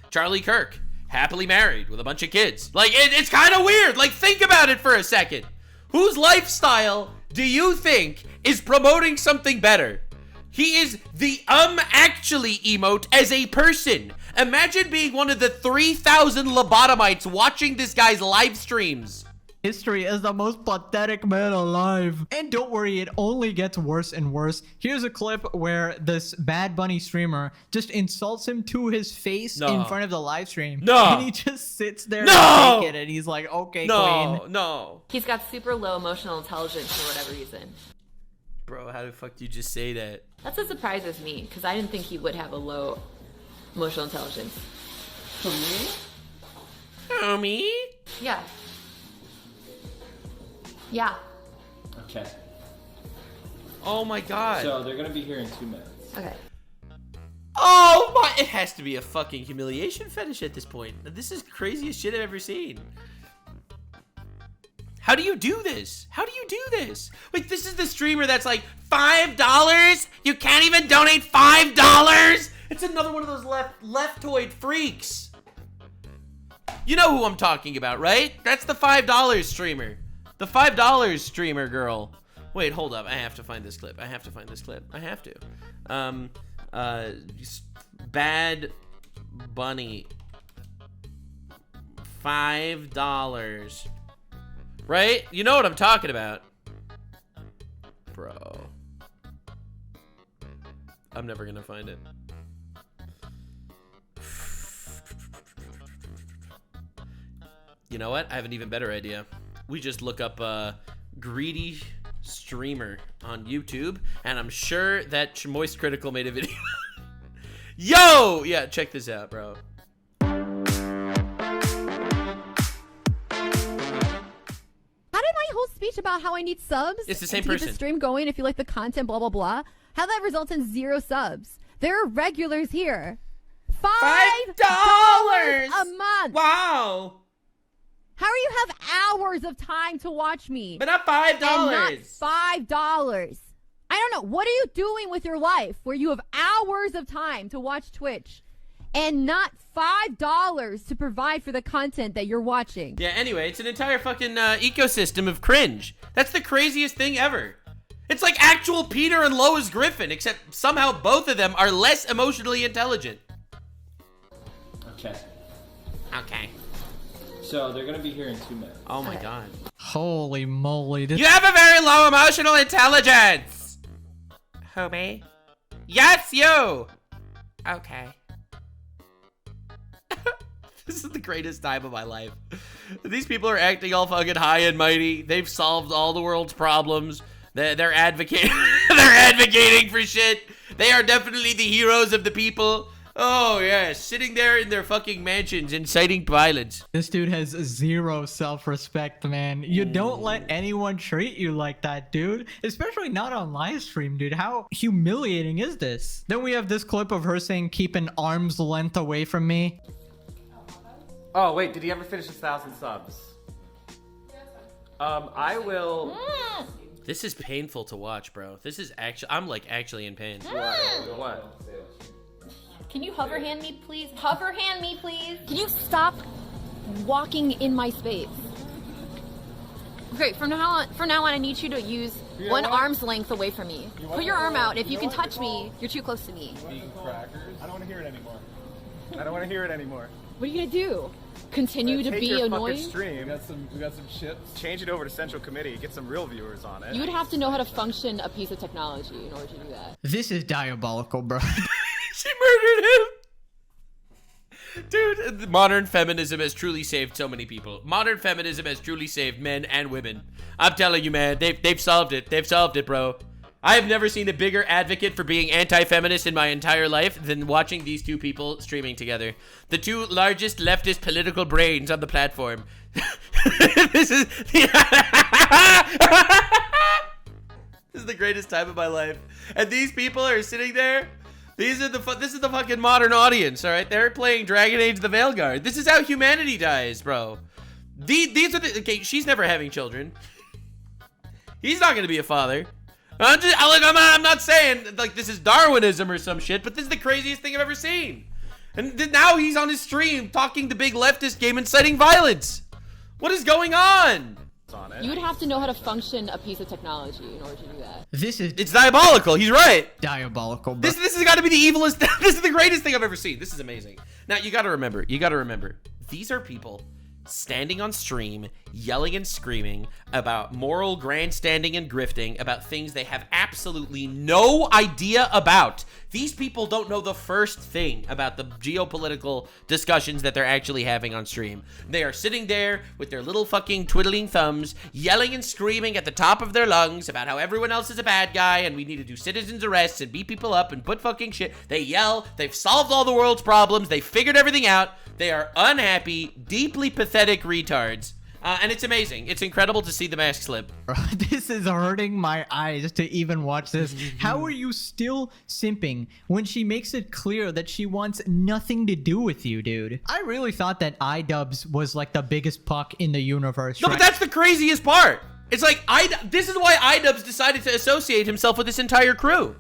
Charlie Kirk, happily married with a bunch of kids. Like, it's kind of weird. Like, think about it for a second. Whose lifestyle do you think is promoting something better? He is the actually emote as a person. Imagine being one of the 3,000 lobotomites watching this guy's live streams. History is the most pathetic man alive. And don't worry, it only gets worse and worse. Here's a clip where this Bad Bunny streamer just insults him to his face in front of the live stream. No. And he just sits there naked and he's like, okay, queen. No. He's got super low emotional intelligence for whatever reason. Bro, how the fuck do you just say that? That's what surprises me, because I didn't think he would have a low emotional intelligence. Homie? Yeah. Yeah. Okay. Oh my god. So they're gonna be here in 2 minutes. Okay. Oh my, it has to be a fucking humiliation fetish at this point. This is the craziest shit I've ever seen. How do you do this? How do you do this? Like, this is the streamer that's like, $5? You can't even donate $5? It's another one of those leftoid freaks. You know who I'm talking about, right? That's the $5 streamer. The $5 streamer girl. Wait, hold up. I have to find this clip. I have to. Bad Bunny. $5. Right? You know what I'm talking about. Bro. I'm never gonna find it. You know what? I have an even better idea. We just look up greedy streamer on YouTube, and I'm sure that Moist Critical made a video. Yo! Yeah, check this out, bro. Speech about how I need subs. It's the same to person. Keep the stream going if you like the content, blah blah blah. How that results in 0 subs. There are regulars here. $5 a month. Wow. How do you have hours of time to watch me? But not $5. And not $5. I don't know. What are you doing with your life where you have hours of time to watch Twitch and not $5 to provide for the content that you're watching? Yeah, anyway, it's an entire fucking ecosystem of cringe. That's the craziest thing ever. It's like actual Peter and Lois Griffin, except somehow both of them are less emotionally intelligent. Okay. Okay. So they're gonna be here in 2 minutes. Oh my god. Holy moly. You have a very low emotional intelligence. Homie. Yes, you. Okay. This is the greatest time of my life. These people are acting all fucking high and mighty. They've solved all the world's problems. They're advocating. They're advocating for shit. They are definitely the heroes of the people. Oh yeah, sitting there in their fucking mansions inciting violence. This dude has 0 self-respect, man. You don't let anyone treat you like that, dude. Especially not on live stream, dude. How humiliating is this? Then we have this clip of her saying, keep an arm's length away from me. Oh, wait, did he ever finish 1,000 subs? I will... This is painful to watch, bro. This is actually... I'm, like, actually in pain. What? Can you hover hand me, please? Hover hand me, please. Can you stop walking in my space? Okay, from now on, I need you to use one arm's length away from me. Put your arm out. If you can touch me, you're too close to me. Crackers? I don't want to hear it anymore. I don't want to hear it anymore. What are you gonna do? Continue to be annoying? Stream. We got some shit. Change it over to Central Committee. Get some real viewers on it. You would have to know how to function a piece of technology in order to do that. This is diabolical, bro. She murdered him. Dude, modern feminism has truly saved so many people. Modern feminism has truly saved men and women. I'm telling you, man, they've solved it. They've solved it, bro. I have never seen a bigger advocate for being anti-feminist in my entire life than watching these two people streaming together. The two largest leftist political brains on the platform. This is the greatest time of my life. And these people are sitting there. This is the fucking modern audience, all right? They're playing Dragon Age the Veilguard. This is how humanity dies, bro. These are the... Okay, she's never having children. He's not going to be a father. I'm not saying, like, this is Darwinism or some shit, but this is the craziest thing I've ever seen. And now he's on his stream talking the big leftist game, inciting violence. What is going on? You would have to know how to function a piece of technology in order to do that. It's diabolical. He's right. Diabolical, bro. This has got to be the evilest. This is the greatest thing I've ever seen. This is amazing. Now, you got to remember. These are people standing on stream, yelling and screaming about moral grandstanding and grifting, about things they have absolutely no idea about. These people don't know the first thing about the geopolitical discussions that they're actually having on stream. They are sitting there with their little fucking twiddling thumbs, yelling and screaming at the top of their lungs about how everyone else is a bad guy and we need to do citizens arrests and beat people up and put fucking shit. They yell, they've solved all the world's problems, they figured everything out. They are unhappy, deeply pathetic retards. And it's amazing. It's incredible to see the mask slip. This is hurting my eyes to even watch this. How are you still simping when she makes it clear that she wants nothing to do with you, dude? I really thought that iDubbbz was like the biggest puck in the universe. No, but that's the craziest part. It's like, this is why iDubbbz decided to associate himself with this entire crew.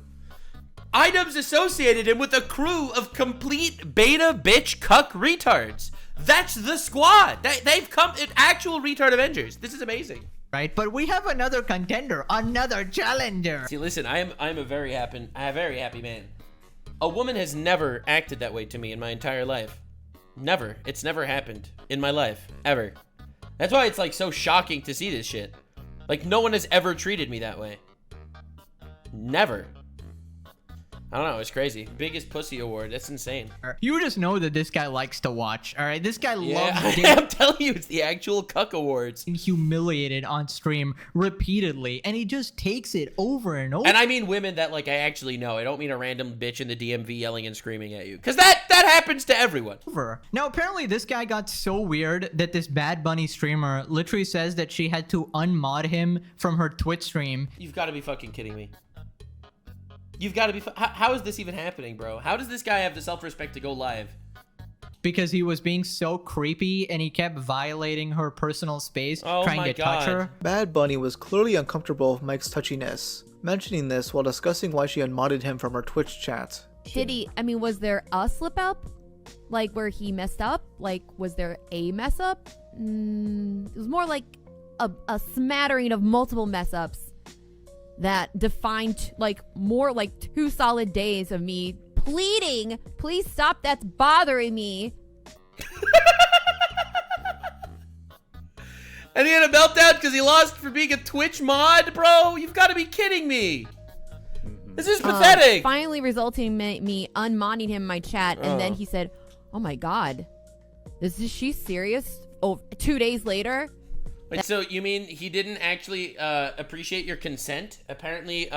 iDubbbz associated him with a crew of complete beta bitch cuck retards. That's the squad. They've come in actual retard Avengers. This is amazing. Right, but we have another contender, another challenger. See, listen, I'm a very happy man. A woman has never acted that way to me in my entire life. Never. It's never happened in my life, ever. That's why it's like so shocking to see this shit. Like no one has ever treated me that way. Never. I don't know, it's crazy. Biggest pussy award. That's insane. You just know that this guy likes to watch, all right? This guy loves I'm telling you, it's the actual cuck awards. Humiliated on stream repeatedly, and he just takes it over and over. And I mean women that, like, I actually know. I don't mean a random bitch in the DMV yelling and screaming at you. Because that happens to everyone. Now, apparently this guy got so weird that this Bad Bunny streamer literally says that she had to unmod him from her Twitch stream. You've got to be fucking kidding me. You've got to be... How is this even happening, bro? How does this guy have the self-respect to go live? Because he was being so creepy and he kept violating her personal space, trying to touch her. Bad Bunny was clearly uncomfortable with Mike's touchiness, mentioning this while discussing why she unmodded him from her Twitch chat. Was there a slip up? Like where he messed up? Like, was there a mess up? It was more like a smattering of multiple mess ups that defined like more like 2 solid days of me pleading, please stop, that's bothering me. And he had a meltdown because he lost for being a Twitch mod, bro? You've got to be kidding me. This is pathetic. Finally resulting in me unmodding him in my chat, and then he said, oh my god, is she serious? Oh, 2 days later? Wait, so you mean he didn't actually appreciate your consent? Apparently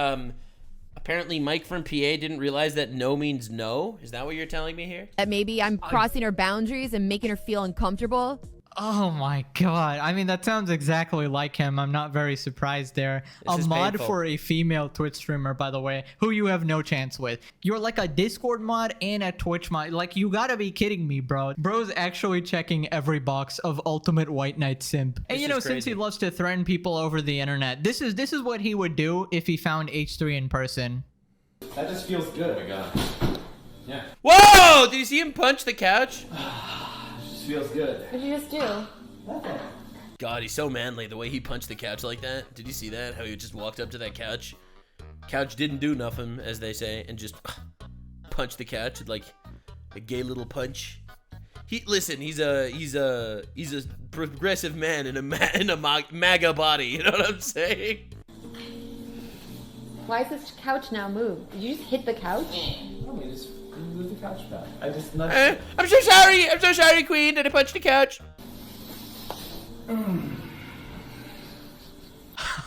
Mike from PA didn't realize that no means no? Is that what you're telling me here? That maybe I'm crossing her boundaries and making her feel uncomfortable? Oh my god. I mean, that sounds exactly like him. I'm not very surprised there. A mod painful. for a female Twitch streamer, by the way, who you have no chance with. You're like a Discord mod and a Twitch mod. Like, you gotta be kidding me, bro. Bro's actually checking every box of ultimate white knight simp. And you know, since he loves to threaten people over the internet, this is what he would do if he found H3 in person. That just feels good. Oh my god. Yeah. Whoa! Did you see him punch the couch? Feels good. What did you just do? Nothing. God, he's so manly. The way he punched the couch like that. Did you see that? How he just walked up to that couch? Couch didn't do nothing, as they say, and just punched the couch with like a gay little punch. Listen, he's a progressive man in a MAGA body. You know what I'm saying? Why is this couch now moved? Did you just hit the couch? No, we just moved the couch back. I just nudged I'm so sorry. I'm so sorry, Queen. Did I punch the couch?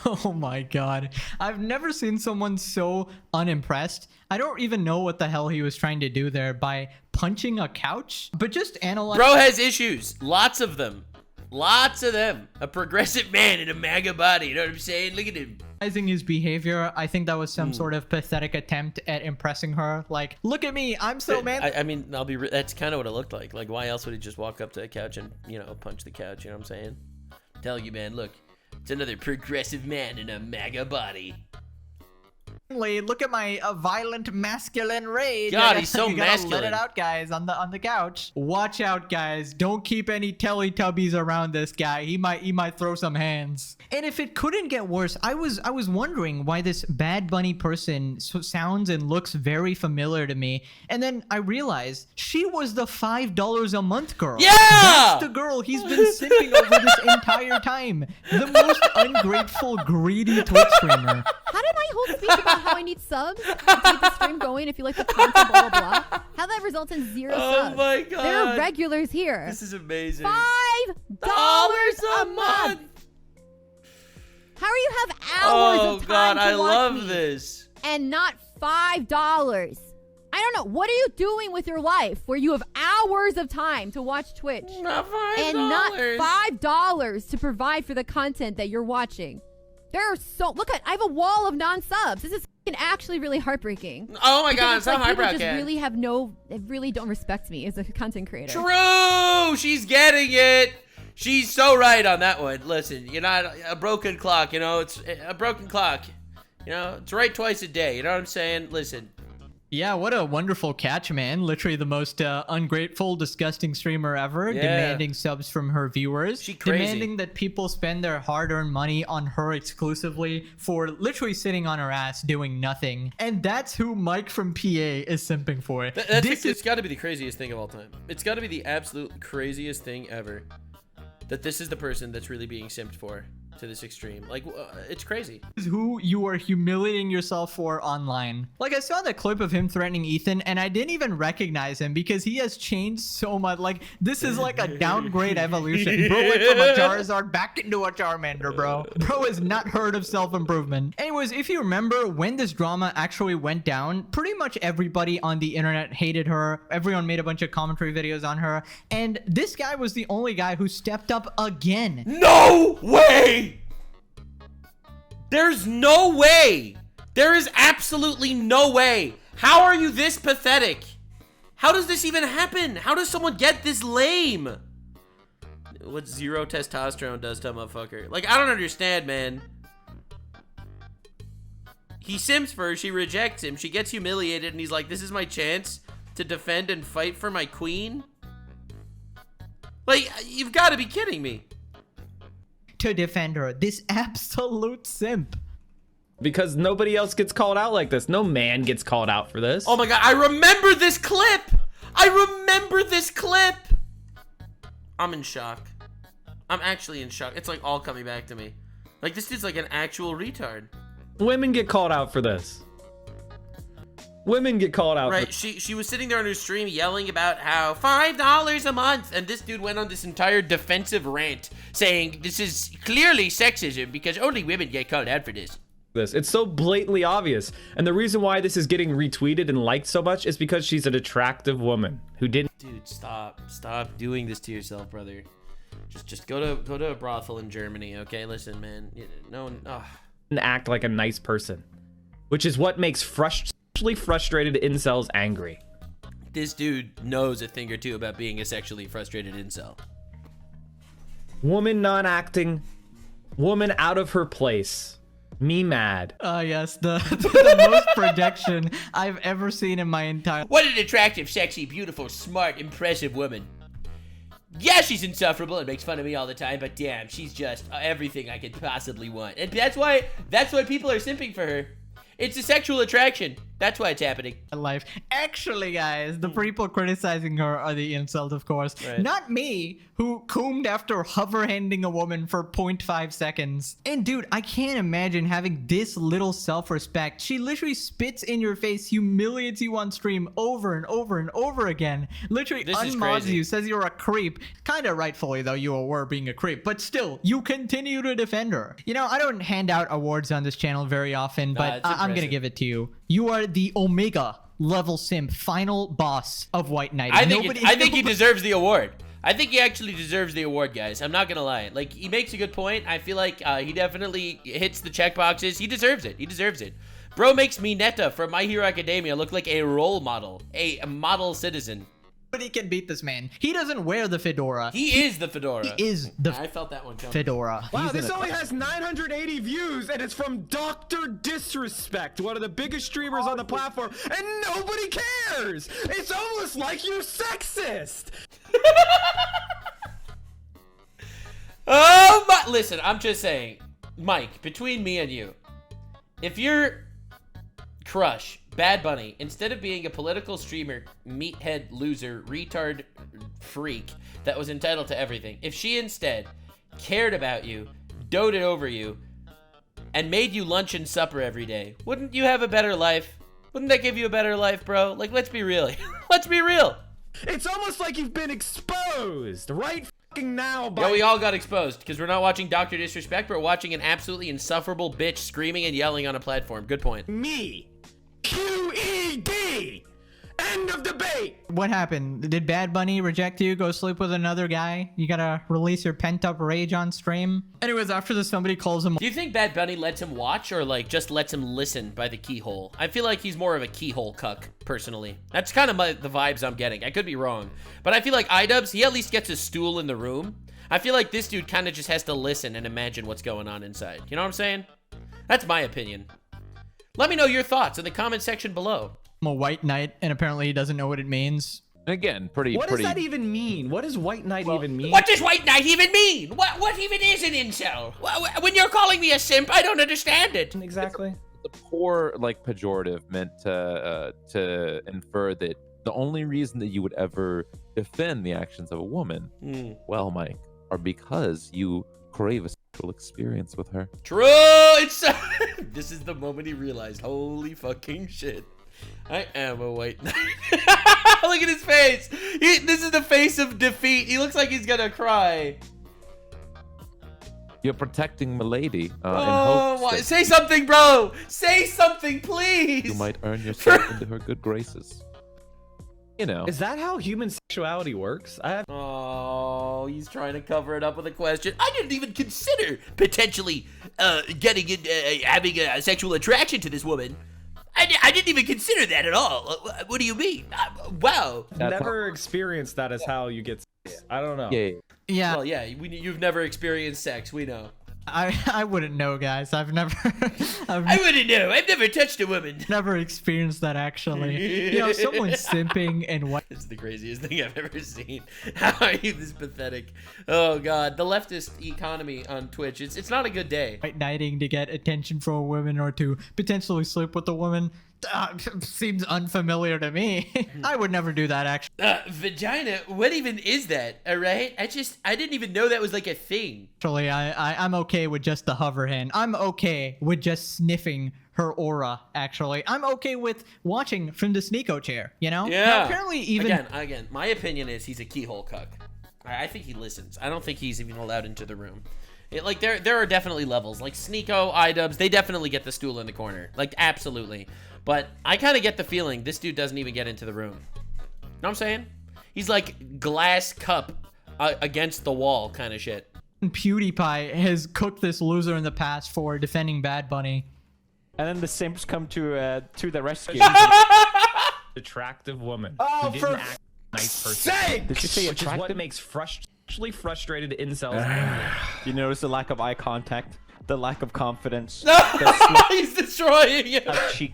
Oh my god. I've never seen someone so unimpressed. I don't even know what the hell he was trying to do there by punching a couch. But just analyze. Bro has issues. Lots of them. Lots of them. A progressive man in a MAGA body. You know what I'm saying? Look at him. Analyzing his behavior, I think that was some sort of pathetic attempt at impressing her. Like, look at me, I'm so man. I mean, that's kind of what it looked like. Like, why else would he just walk up to a couch and, you know, punch the couch? You know what I'm saying? Tell you, man, look. It's another progressive man in a MAGA body. Look at my violent masculine rage. God, he's so you gotta masculine. Let it out, guys, on the couch. Watch out, guys. Don't keep any Teletubbies around this guy. He might throw some hands. And if it couldn't get worse, I was wondering why this Bad Bunny person sounds and looks very familiar to me. And then I realized she was the $5 a month girl. Yeah! That's the girl he's been simping over this entire time. The most ungrateful, greedy Twitch streamer. How did my whole speech about how I need subs to keep the stream going if you like the content, blah, blah, blah, how that results in 0 subs? Oh my god. There are regulars here. This is amazing. $5 a month. How are you have hours of time to watch love me this. and not $5? I don't know. What are you doing with your life where you have hours of time to watch Twitch not $5 and not $5 to provide for the content that you're watching? There are I have a wall of non-subs. This is actually really heartbreaking. Oh my Because god, it's so like people heartbreaking. just really don't respect me as a content creator. True! She's getting it! She's so right on that one. Listen, you're not a broken clock, you know? It's a broken clock. You know, it's right twice a day. You know what I'm saying? Listen. Yeah, what a wonderful catch, man. Literally the most ungrateful, disgusting streamer ever. Yeah. Demanding subs from her viewers. She crazy. Demanding that people spend their hard-earned money on her exclusively for literally sitting on her ass doing nothing. And that's who Mike from PA is simping for. It's got to be the craziest thing of all time. It's got to be the absolute craziest thing ever. That this is the person that's really being simped for to this extreme. Like, it's crazy. This is who you are humiliating yourself for online. Like, I saw that clip of him threatening Ethan, and I didn't even recognize him because he has changed so much. Like, this is like a downgrade evolution. Bro went from a Charizard back into a Charmander, bro. Bro has not heard of self-improvement. Anyways, if you remember, when this drama actually went down, pretty much everybody on the internet hated her. Everyone made a bunch of commentary videos on her. And this guy was the only guy who stepped up again. No way! There's no way. There is absolutely no way. How are you this pathetic? How does this even happen? How does someone get this lame? What 0 testosterone does to a motherfucker. Like, I don't understand, man. He simps for her, she rejects him, she gets humiliated, and he's like, this is my chance to defend and fight for my queen? Like, you've got to be kidding me. To defend her, this absolute simp. Because nobody else gets called out like this. No man gets called out for this. Oh my god, I remember this clip! I remember this clip! I'm in shock. I'm actually in shock. It's like all coming back to me. Like, this dude's like an actual retard. Women get called out for this. Women get called out. Right, she was sitting there on her stream yelling about how $5 a month, and this dude went on this entire defensive rant saying this is clearly sexism because only women get called out for this. It's so blatantly obvious, and the reason why this is getting retweeted and liked so much is because she's an attractive woman who didn't. Dude, stop doing this to yourself, brother. Just go to a brothel in Germany, okay? Listen, man, act like a nice person, which is what makes frustrated incels angry. This dude knows a thing or two about being a sexually frustrated incel. Woman non-acting, woman out of her place. Me mad. Yes, the most projection I've ever seen in my entire. What an attractive, sexy, beautiful, smart, impressive woman. Yeah, she's insufferable and makes fun of me all the time, but damn, she's just everything I could possibly want. And that's why people are simping for her. It's a sexual attraction. That's why it's happening. Life. Actually, guys, the people criticizing her are the incels, of course. Right. Not me, who combed after hover-handing a woman for 0.5 seconds. And dude, I can't imagine having this little self-respect. She literally spits in your face, humiliates you on stream over and over and over again. Literally unmods you, says you're a creep. Kinda rightfully, though, you were being a creep. But still, you continue to defend her. You know, I don't hand out awards on this channel very often, but I'm gonna give it to you. You are the Omega level simp, final boss of White Knight. I think he deserves the award. I think he actually deserves the award, guys. I'm not gonna lie. Like, he makes a good point. I feel like he definitely hits the check boxes. He deserves it. He deserves it. Bro makes Mineta from My Hero Academia look like a role model, a model citizen. Nobody can beat this man. He doesn't wear the fedora. He is the fedora. He is the I felt that one coming. fedora. Wow, this only has 980 views, and it's from Dr. Disrespect, one of the biggest streamers on the platform, and nobody cares! It's almost like you're sexist! Oh my! Listen, I'm just saying, Mike, between me and you, if your crush, Bad Bunny, instead of being a political streamer, meathead, loser, retard, freak that was entitled to everything, if she instead cared about you, doted over you, and made you lunch and supper every day, wouldn't you have a better life? Wouldn't that give you a better life, bro? Like, let's be real. Let's be real. It's almost like you've been exposed right fucking now by— Yeah, we all got exposed because we're not watching Dr. Disrespect, we're watching an absolutely insufferable bitch screaming and yelling on a platform. Good point. Me. QED! End of debate! What happened? Did Bad Bunny reject you? Go sleep with another guy? You gotta release your pent-up rage on stream? Anyways, after this, somebody calls him— Do you think Bad Bunny lets him watch or, like, just lets him listen by the keyhole? I feel like he's more of a keyhole cuck, personally. That's kind of the vibes I'm getting. I could be wrong. But I feel like iDubbbz, he at least gets a stool in the room. I feel like this dude kind of just has to listen and imagine what's going on inside. You know what I'm saying? That's my opinion. Let me know your thoughts in the comment section below. I'm a White Knight, and apparently he doesn't know what it means. Again, What does that even mean? What does White Knight even mean? What does White Knight even mean? What even is an incel? When you're calling me a simp, I don't understand it. Exactly. The poor, like, pejorative meant to infer that the only reason that you would ever defend the actions of a woman, well, Mike, are because you crave a sexual experience with her. True. It's this is the moment he realized, holy fucking shit, I am a White Knight. Look at his face. This is the face of defeat. He looks like he's gonna cry. You're protecting Milady in Oh, hopes that say something, bro. Say something, please. you might earn yourself into her good graces. You know. Is that how human sexuality works? Oh, he's trying to cover it up with a question. I didn't even consider potentially having a sexual attraction to this woman. I didn't even consider that at all. What do you mean? Wow. Never experienced that as how you get sex. I don't know. Yeah. Well, yeah, you've never experienced sex. We know. I wouldn't know, guys. I've never I wouldn't know. I've never touched a woman. Never experienced that, actually. You know, someone simping and what— It's the craziest thing I've ever seen. How are you this pathetic? Oh god, the leftist economy on Twitch. It's not a good day. White knighting to get attention from a woman or to potentially sleep with a woman seems unfamiliar to me. I would never do that, actually. Vagina? What even is that? All right, I didn't even know that was like a thing. Actually, I'm okay with just the hover hand. I'm okay with just sniffing her aura. Actually, I'm okay with watching from the Sneeko chair. You know? Yeah. Now, apparently, even again, my opinion is he's a keyhole cuck. I think he listens. I don't think he's even allowed into the room. Like there are definitely levels. Like Sneeko, iDubbbz, they definitely get the stool in the corner. Like absolutely. But I kind of get the feeling this dude doesn't even get into the room. Know what I'm saying? He's like glass cup against the wall kind of shit. PewDiePie has cooked this loser in the past for defending Bad Bunny. And then the simps come to the rescue. Attractive woman. Oh, who for didn't act nice person. sake! Did you say which is what makes frustrated incels. You notice the lack of eye contact, the lack of confidence. He's destroying you. Cheek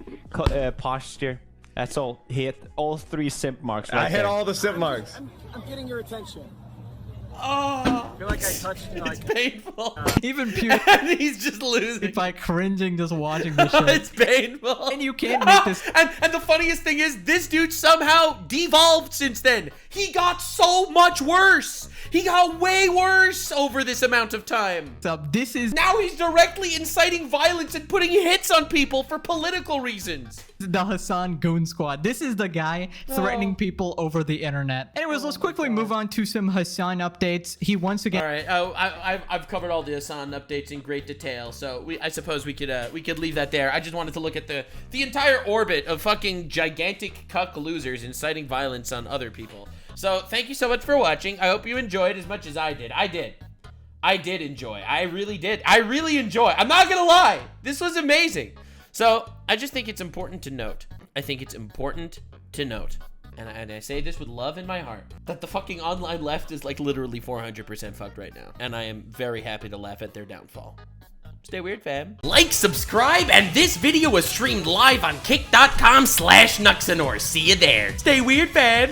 posture. That's all. Hit all 3 simp marks right I hit there. all the simp marks. I'm getting your attention. Oh, I feel like I touched it's painful. Even Pew and he's just losing by cringing just watching this shit. It's painful. And you can't make this. And the funniest thing is, this dude somehow devolved since then. He got so much worse. He got way worse over this amount of time. So this is now he's directly inciting violence and putting hits on people for political reasons. The Hasan Goon Squad. This is the guy threatening people over the internet. Anyways, let's quickly move on to some Hasan updates. He once again. All right. I've covered all the Hasan updates in great detail, so I suppose we could leave that there. I just wanted to look at the entire orbit of fucking gigantic cuck losers inciting violence on other people. So thank you so much for watching. I hope you enjoyed as much as I did. I did enjoy. I really did. I really enjoy. I'm not gonna lie. This was amazing. So I just think it's important to note. And I say this with love in my heart, that the fucking online left is like literally 400% fucked right now. And I am very happy to laugh at their downfall. Stay weird, fam. Like, subscribe, and this video was streamed live on kick.com/Nuxanor. See you there. Stay weird, fam.